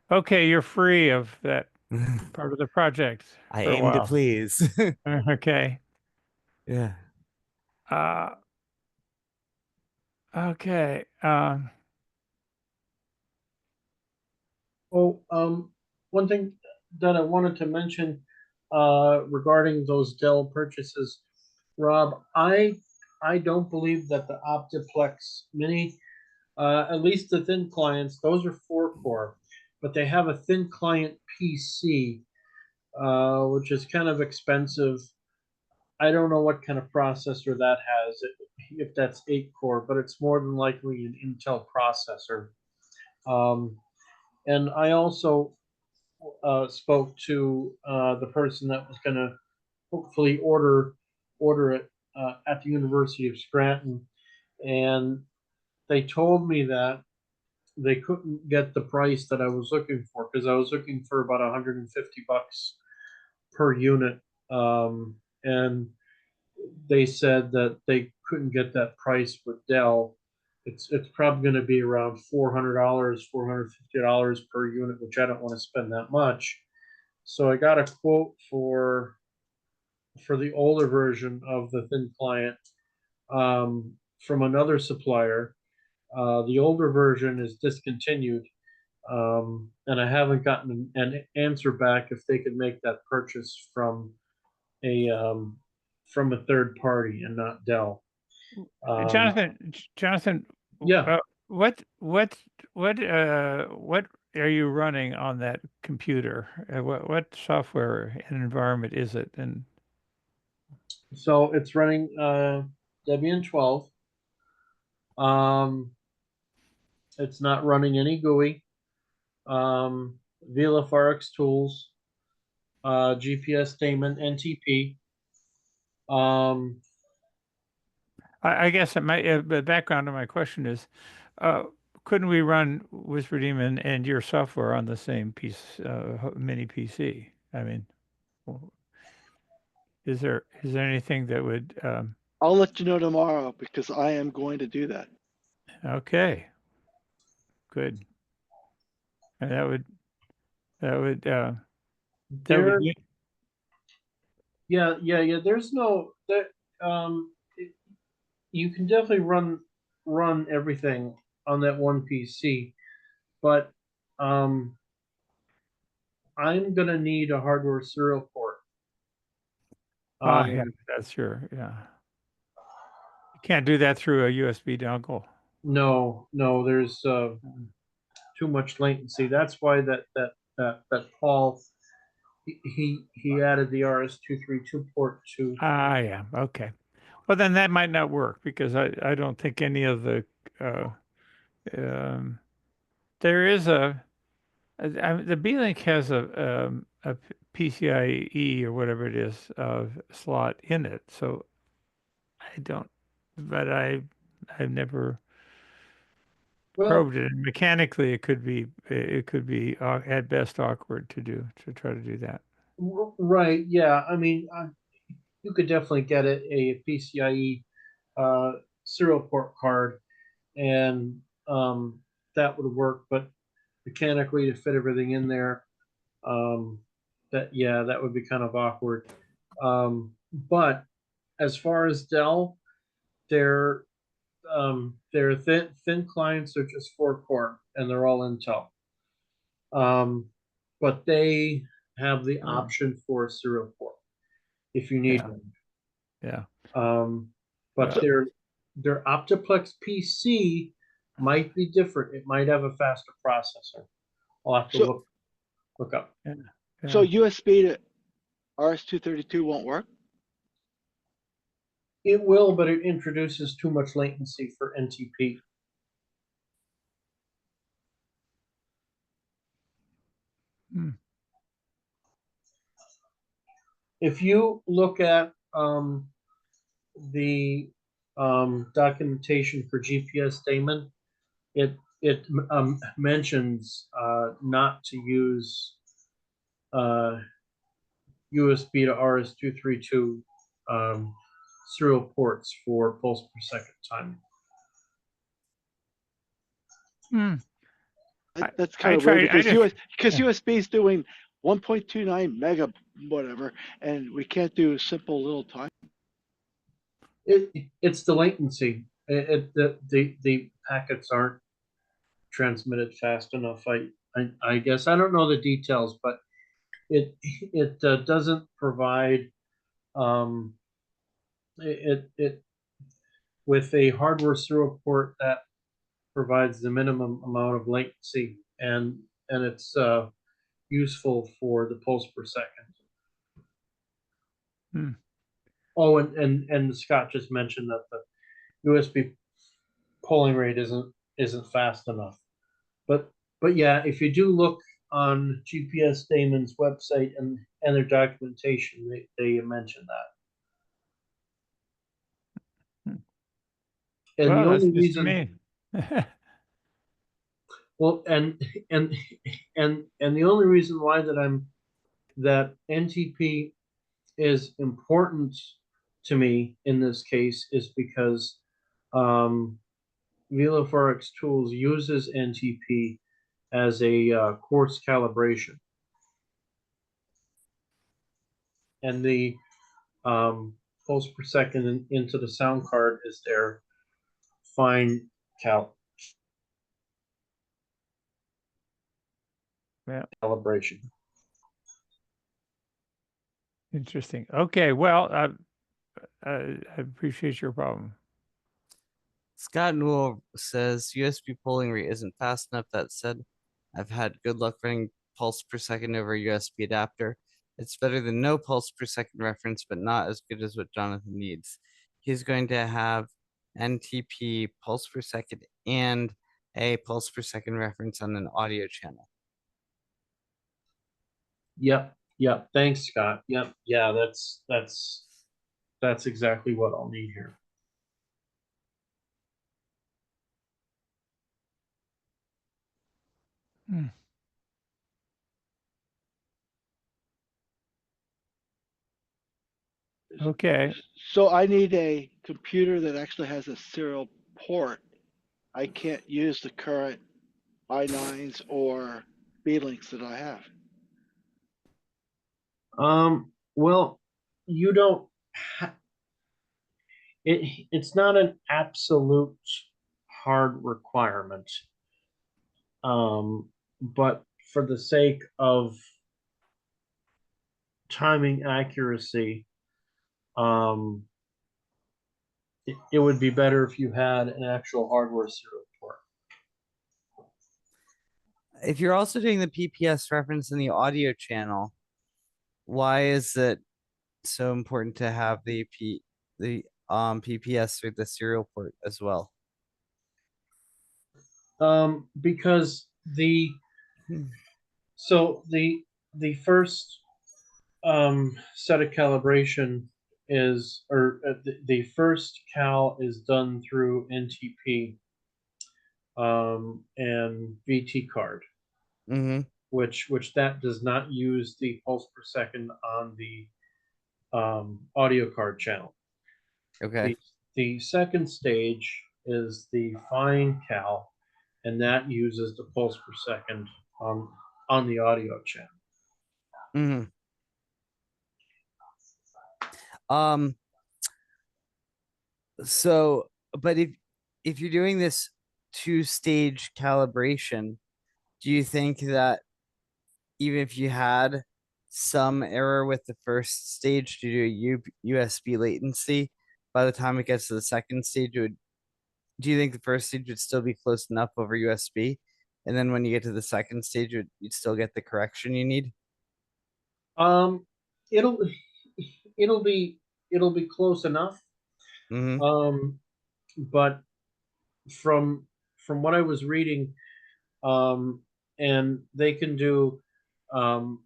Okay, you're free of that part of the project. I for a aim to while. please. Okay. Yeah. Okay. One thing that I wanted to mention regarding those Dell purchases, Rob, I don't believe that the Optiplex Mini, at least the thin clients, those are 4-core, but they have a thin client PC, which is kind of expensive. I don't know what kind of processor that has, if that's 8-core, but it's more than likely an Intel processor. And I also spoke to the person that was going to hopefully order it at the University of Scranton, and they told me that they couldn't get the price that I was looking for because I was looking for about $150 per unit, and they said that they couldn't get that price with Dell. It's probably going to be around $400, $450 per unit, which I don't want to spend that much. So I got a quote for the older version of the thin client from another supplier. The older version is discontinued, and I haven't gotten an answer back if they could make that purchase a third party and not Dell. Jonathan, Yeah. what are you running on that computer? What software and environment is it? And So it's running Debian 12. It's not running any GUI. VLFRX tools, GPS daemon, NTP. I guess the background of my question is, couldn't we run Whisper and your software on the same mini PC? I mean, is there anything that would? I'll let you know tomorrow because I am going to do that. Okay, good. And that would There, be yeah. There's no that you can definitely run everything on that one PC, but I'm gonna need a hardware serial port. yeah, that's sure. Yeah, you can't do that through a USB dongle. No, there's too much latency. That's why that Paul he added the RS-232 port to. Yeah, okay. Well, then that might not work because I don't think any of the there is the B-Link has a PCIe or whatever it is slot in it, so I don't, but I've never probed it. And mechanically, it could be at best awkward to try to do that. Right, yeah. I mean, you could definitely get a PCIe serial port card, and that would work. But mechanically, to fit everything in there, that would be kind of awkward. But as far as Dell, their thin clients are just 4-core, and they're all Intel. But they have the option for a serial port if you need one. Yeah. But their Optiplex PC might be different. It might have a faster processor. I'll have to look up. Yeah. So USB to RS-232 won't work? It will, but it introduces too much latency for NTP. If you look at the documentation for GPS daemon, it mentions not to use USB to RS-232 serial ports for pulse per second timing. That's kind of weird because USB is doing 1.29 mega whatever, and we can't do simple little time. It's the latency. The packets aren't transmitted fast enough. I guess I don't know the details, but it doesn't provide it with a hardware serial port that provides the minimum amount of latency, and it's useful for the pulse per second. Hmm. Oh, and Scott just mentioned that the USB polling rate isn't fast enough. But yeah, if you do look on GPS Damon's website and their documentation, they mention that. And the Well, that's only just reason, me. well, and the only reason why that NTP is important to me in this case is because VeloForex Tools uses NTP as a course calibration, and the pulse per second into the sound card is their fine calibration. Interesting. Okay. Well, I appreciate your problem. Scott Newell says USB polling rate isn't fast enough. That said, I've had good luck running pulse per second over a USB adapter. It's better than no pulse per second reference, but not as good as what Jonathan needs. He's going to have NTP pulse per second and a pulse per second reference on an audio channel. Yep. Thanks, Scott. Yep. Yeah, that's exactly what I'll need here. Hmm. Okay. So I need a computer that actually has a serial port. I can't use the current i9s or B-Links that I have. Well, you don't. It's not an absolute hard requirement. But for the sake of timing accuracy, it would be better if you had an actual hardware serial port. If you're also doing the PPS reference in the audio channel, why is it so important to have the PPS through the serial port as well? Because the first set of calibration is, or the first cal is done through NTP and VT card, which that does not use the pulse per second on the audio card channel. Okay. The second stage is the fine cal, and that uses the pulse per second on the audio channel. So, but if you're doing this two-stage calibration, do you think that even if you had some error with the first stage due to USB latency, by the time it gets to the second stage, do you think the first stage would still be close enough over USB? And then when you get to the second stage, you'd still get the correction you need? It'll be close enough. But from what I was reading, and they can do, and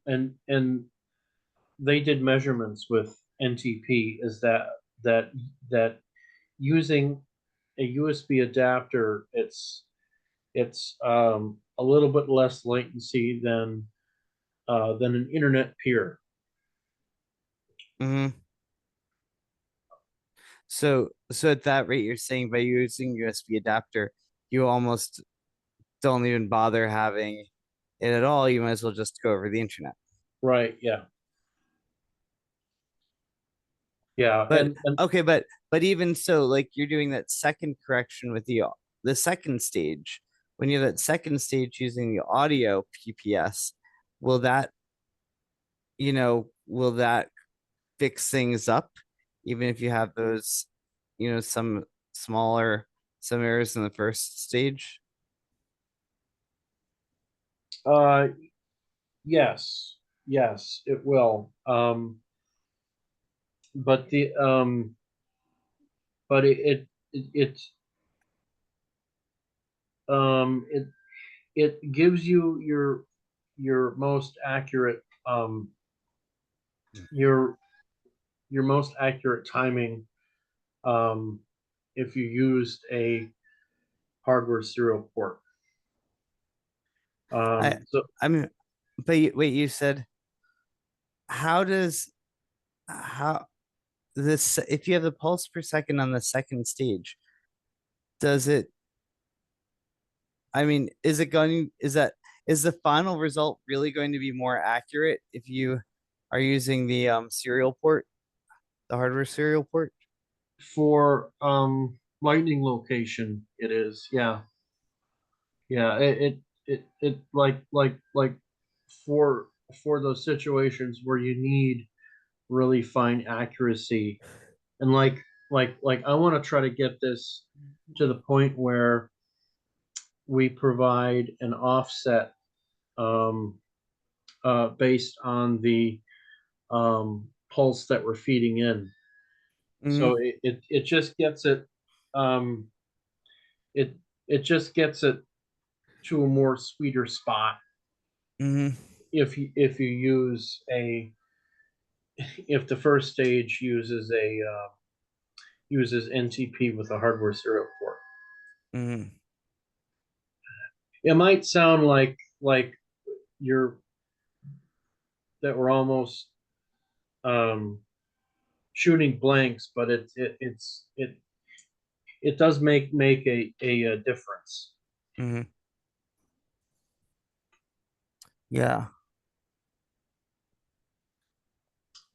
they did measurements with NTP, is that using a USB adapter, it's a little bit less latency than an internet peer. So at that rate, you're saying by using USB adapter, you almost don't even bother having it at all. You might as well just go over the internet. Right. Yeah. Yeah. But okay, but even so, like you're doing that second correction with the second stage. When you have that second stage using the audio PPS, will that fix things up even if you have those, some errors in the first stage? Yes, it will. But the but it it gives you your most accurate your most accurate timing if you used a hardware serial port. So Wait, you said how this, if you have the pulse per second on the second stage, does it, is the final result really going to be more accurate if you are using the serial port, the hardware serial port? for lightning location, it is. Yeah. It like for those situations where you need really fine accuracy, and like I want to try to get this to the point where we provide an offset based on the pulse that we're feeding in. So it just gets it it it just gets it to a more sweeter spot if you use if the first stage uses uses NTP with a hardware serial port. It might sound like you're that we're almost shooting blanks, but it does make a difference. Yeah.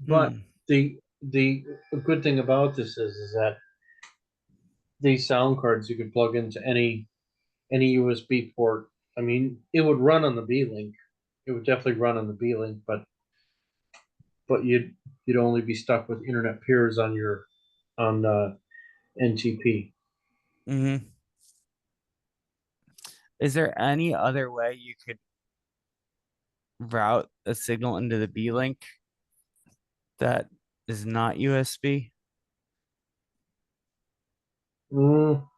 But the good thing about this is that these sound cards you can plug into any USB port. I mean, it would run on the B-Link. It would definitely run on the B-Link, but you'd only be stuck with internet peers on your NTP. Is there any other way you could route a signal into the B-Link that is not USB? Well,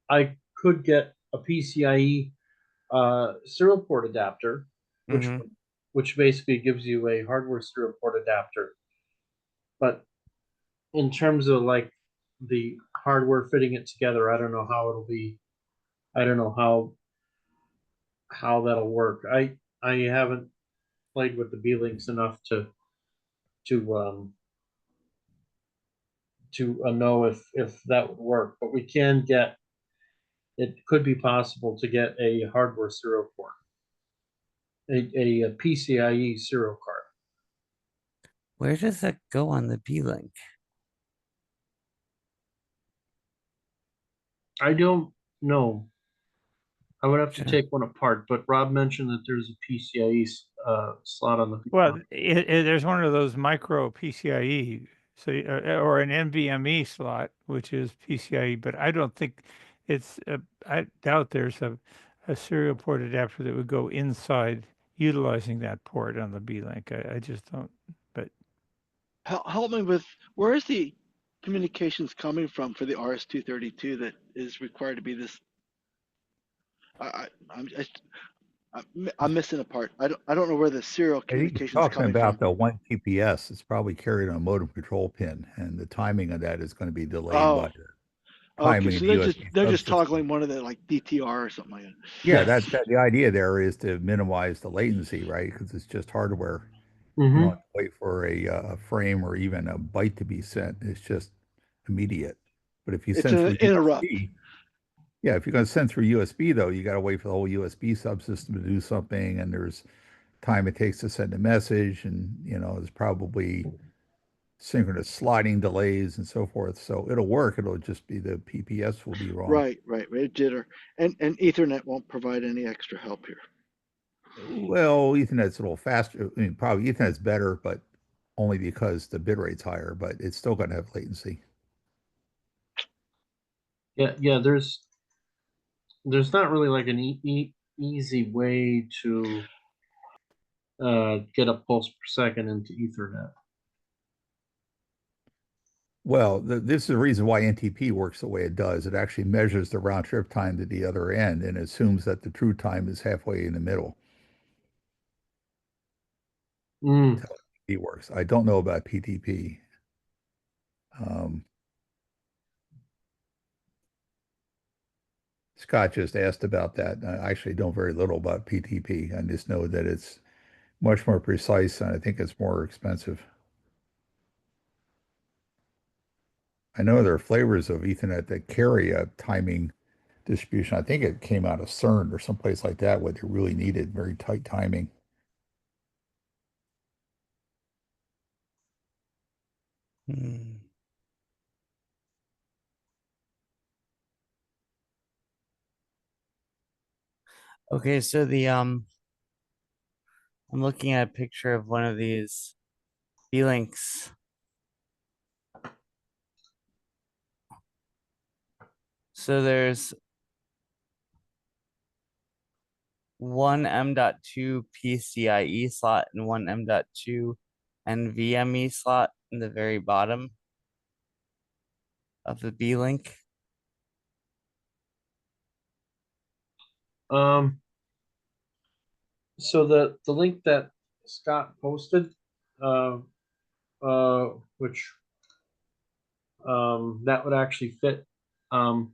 I could get a PCIe serial port adapter, which basically gives you a hardware serial port adapter. But in terms of like the hardware fitting it together, I don't know how it'll be. I don't know how that'll work. I haven't played with the B-Links enough to know if that would work. But we can get. It could be possible to get a hardware serial port, a PCIe serial card. Where does that go on the B-Link? I don't know. I would have to take one apart, but Rob mentioned that there's a PCIe slot on the. Well, there's one of those micro PCIe, so or an NVMe slot, which is PCIe, but I don't think it's. I doubt there's a serial port adapter that would go inside utilizing that port on the B-Link. I just don't. But Help me with, where is the communications coming from for the RS-232 that is required to be this? I'm missing a part. I don't know where the serial I think he's communications talking coming about from. the one TPS. It's probably carried on a modem control pin, and the timing of that is going to be delayed by Oh, the okay. timing So of the USB they're just subsystem. toggling one of the like DTR or something like that. Yeah, that the idea there is to minimize the latency, right? Because it's just hardware. You don't have to wait for a frame or even a byte to be sent. It's just immediate. But if you It's send an through interrupt. USB, yeah, if you're going to send through USB though, you got to wait for the whole USB subsystem to do something, and there's time it takes to send a message, and there's probably synchronous sliding delays and so forth. So it'll work. It'll just be the PPS will be wrong. Right. Jitter. And Ethernet won't provide any extra help here. Well, Ethernet's a little faster. I mean, probably Ethernet's better, but only because the bit rate's higher, but it's still going to have latency. Yeah. There's not really like an easy way to get a pulse per second into Ethernet. Well, this is the reason why NTP works the way it does. It actually measures the round trip time to the other end and assumes that the true time is halfway in the middle. Mm. That's how NTP works. I don't know about PTP. Scott just asked about that. I actually know very little about PTP. I just know that it's much more precise, and I think it's more expensive. I know there are flavors of Ethernet that carry a timing distribution. I think it came out of CERN or someplace like that where they really needed very tight timing. Okay, so I'm looking at a picture of one of these B-Links. So there's one M.2 PCIe slot and one M.2 NVMe slot in the very bottom of the B-Link. So the link that Scott posted, which that would actually fit, or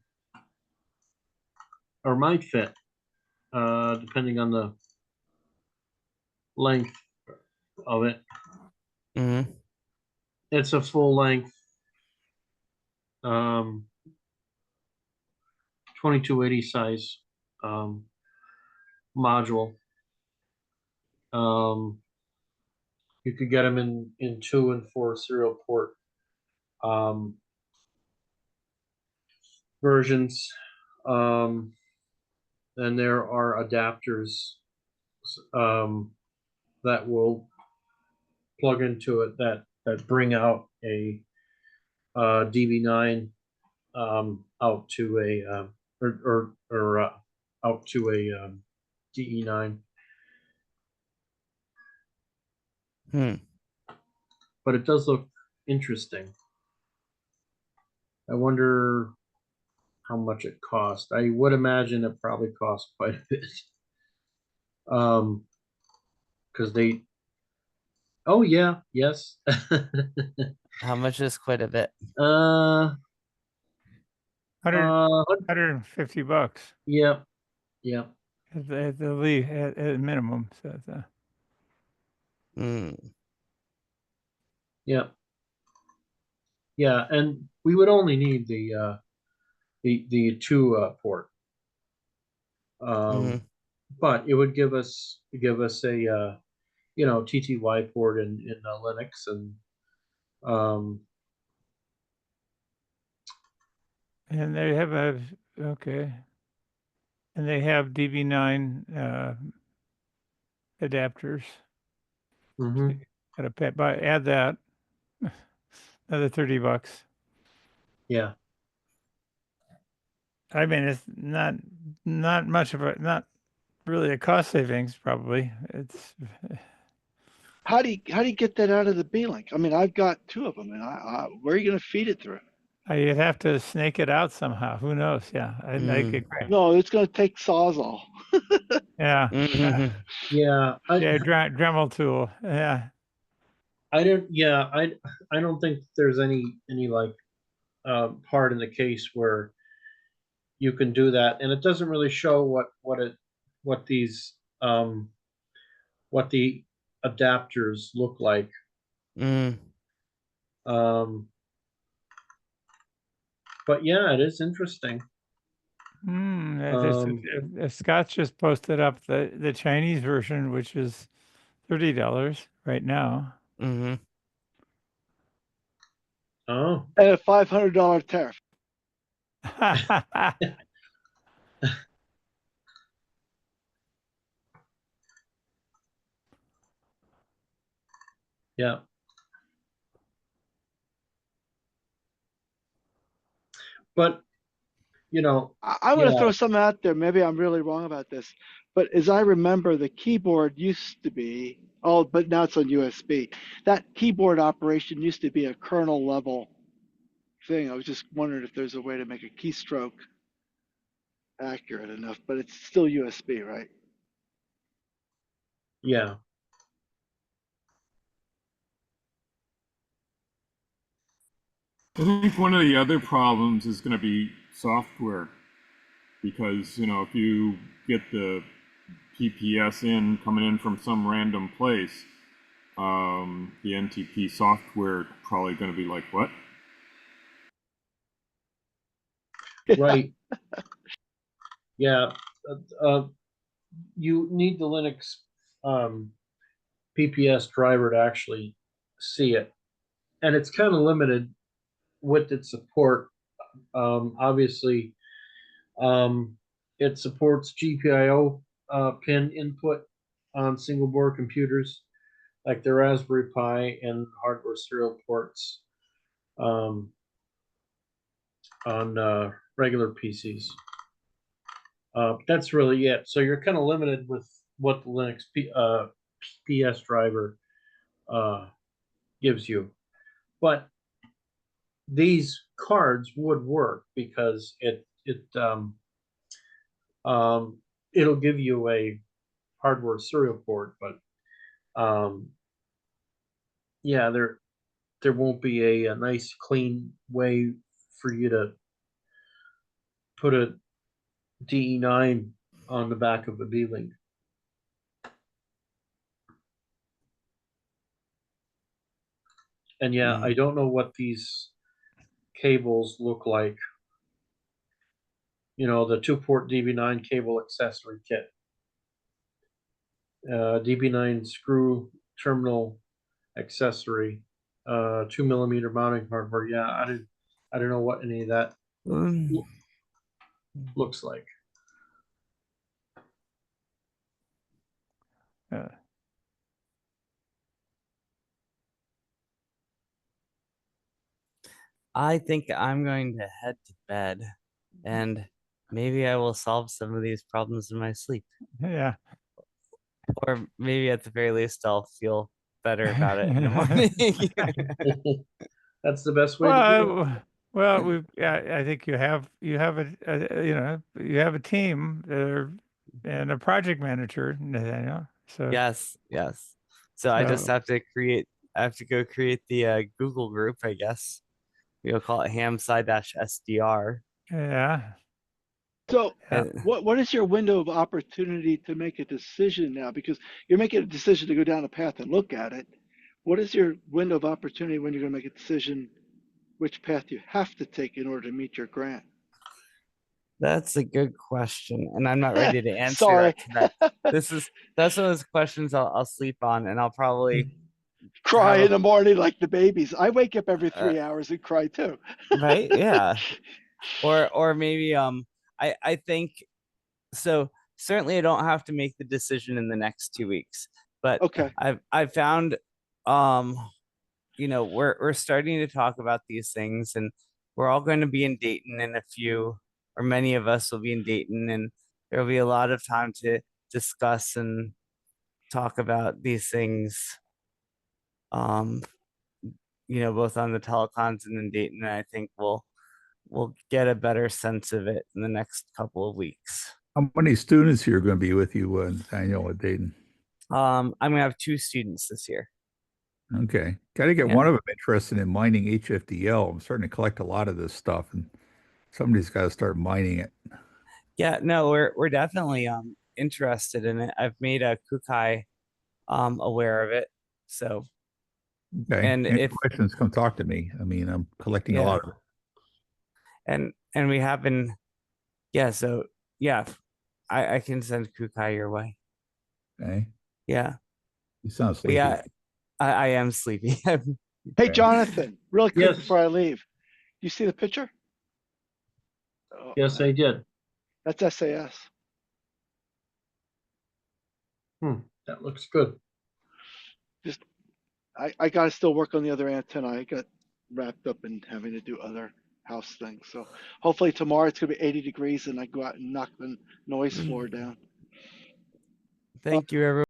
might fit, depending on the length of it. Mm-hmm. It's a full length 2280 size module. You could get them in 2 and 4 serial port versions. And there are adapters that will plug into it that bring out a DB9 out to a out to a DE9. But it does look interesting. I wonder how much it cost. I would imagine it probably cost quite a bit. Because they, oh yeah, yes. How much is quite a bit? 150 bucks. Yeah, yeah. At the least, at minimum. So it's, Yeah. Yeah, and we would only need the 2 port. But it would give us a TTY port in Linux and they have okay. And they have DB9 adapters. Mhm. Gotta add that. Another 30 bucks. Yeah. I mean, it's not much of not really a cost savings, probably. It's How do you get that out of the B-Link? I mean, I've got 2 of them, and where are you going to feed it through? you'd have to snake it out somehow. Who knows? Yeah, I agree. No, it's going to take Sawzall. Yeah. Yeah. Yeah, Dremel tool. Yeah. I don't. Yeah, I don't think there's any like part in the case where you can do that, and it doesn't really show what these what the adapters look like. But yeah, it is interesting. Scott just posted up the Chinese version, which is $30 right now. Oh. And a $500 tariff. Yeah. But you know, I'm going to throw something out there. Maybe I'm really wrong about this, but as I remember, the keyboard used to be, oh, but now it's on USB. That keyboard operation used to be a kernel level thing. I was just wondering if there's a way to make a keystroke accurate enough, but it's still USB, right? Yeah. I think one of the other problems is going to be software, because if you get the PPS coming in from some random place, the NTP software probably going to be like, what? Right. Yeah. You need the Linux PPS driver to actually see it, and it's kind of limited with its support. Obviously, it supports GPIO pin input on single board computers like the Raspberry Pi and hardware serial ports on regular PCs. That's really it. So you're kind of limited with what the Linux PS driver gives you. But these cards would work because it'll give you a hardware serial port, but yeah, there won't be a nice clean way for you to put a DE9 on the back of a B-Link. And yeah, I don't know what these cables look like. The 2-port DB9 cable accessory kit. DB9 screw terminal accessory, 2mm mounting hardware. Yeah, I don't know what any of that looks like. I think I'm going to head to bed, and maybe I will solve some of these problems in my sleep. Yeah. Or maybe at the very least, I'll feel better about it in the morning. That's the best way to do it. Well, I think you have you have a team and a project manager, Nathaniel. So yes. So I just have to go create the Google group, I guess. We'll call it HamSCI-SDR. Yeah. So what is your window of opportunity to make a decision now? Because you're making a decision to go down a path and look at it. What is your window of opportunity when you're going to make a decision which path you have to take in order to meet your grant? That's a good question, and I'm not ready to answer Sorry. that tonight. That's one of those questions I'll sleep on, and I'll probably cry in the morning like the babies. I wake up every 3 hours and cry too. Right? Yeah. Or maybe I think so. Certainly, I don't have to make the decision in the next 2 weeks, but okay. I've found we're starting to talk about these things, and we're all going to be in Dayton in a few, or many of us will be in Dayton, and there'll be a lot of time to discuss and talk about these things. Both on the telecons and in Dayton. And I think we'll get a better sense of it in the next couple of weeks. How many students here are going to be with you, Daniel, at Dayton? I'm gonna have 2 students this year. Okay. Got to get one of them interested in mining HFDL. I'm starting to collect a lot of this stuff, and somebody's got to start mining it. Yeah, no, we're definitely interested in it. I've made a Kukai aware of it. So okay. And any if questions, come talk to me. I mean, I'm collecting a lot of it. And we have been, so I can send Kukai your way. Okay. Yeah. You sound sleepy. Yeah, I am sleepy. Hey, Jonathan, really quick Yes. before I leave, you see the picture? Oh, Yes, I did. That's SAS. That looks good. I got to still work on the other antenna. I got wrapped up in having to do other house thing. So hopefully tomorrow it's gonna be 80 degrees and I go out and knock the noise floor down. Thank you, everyone.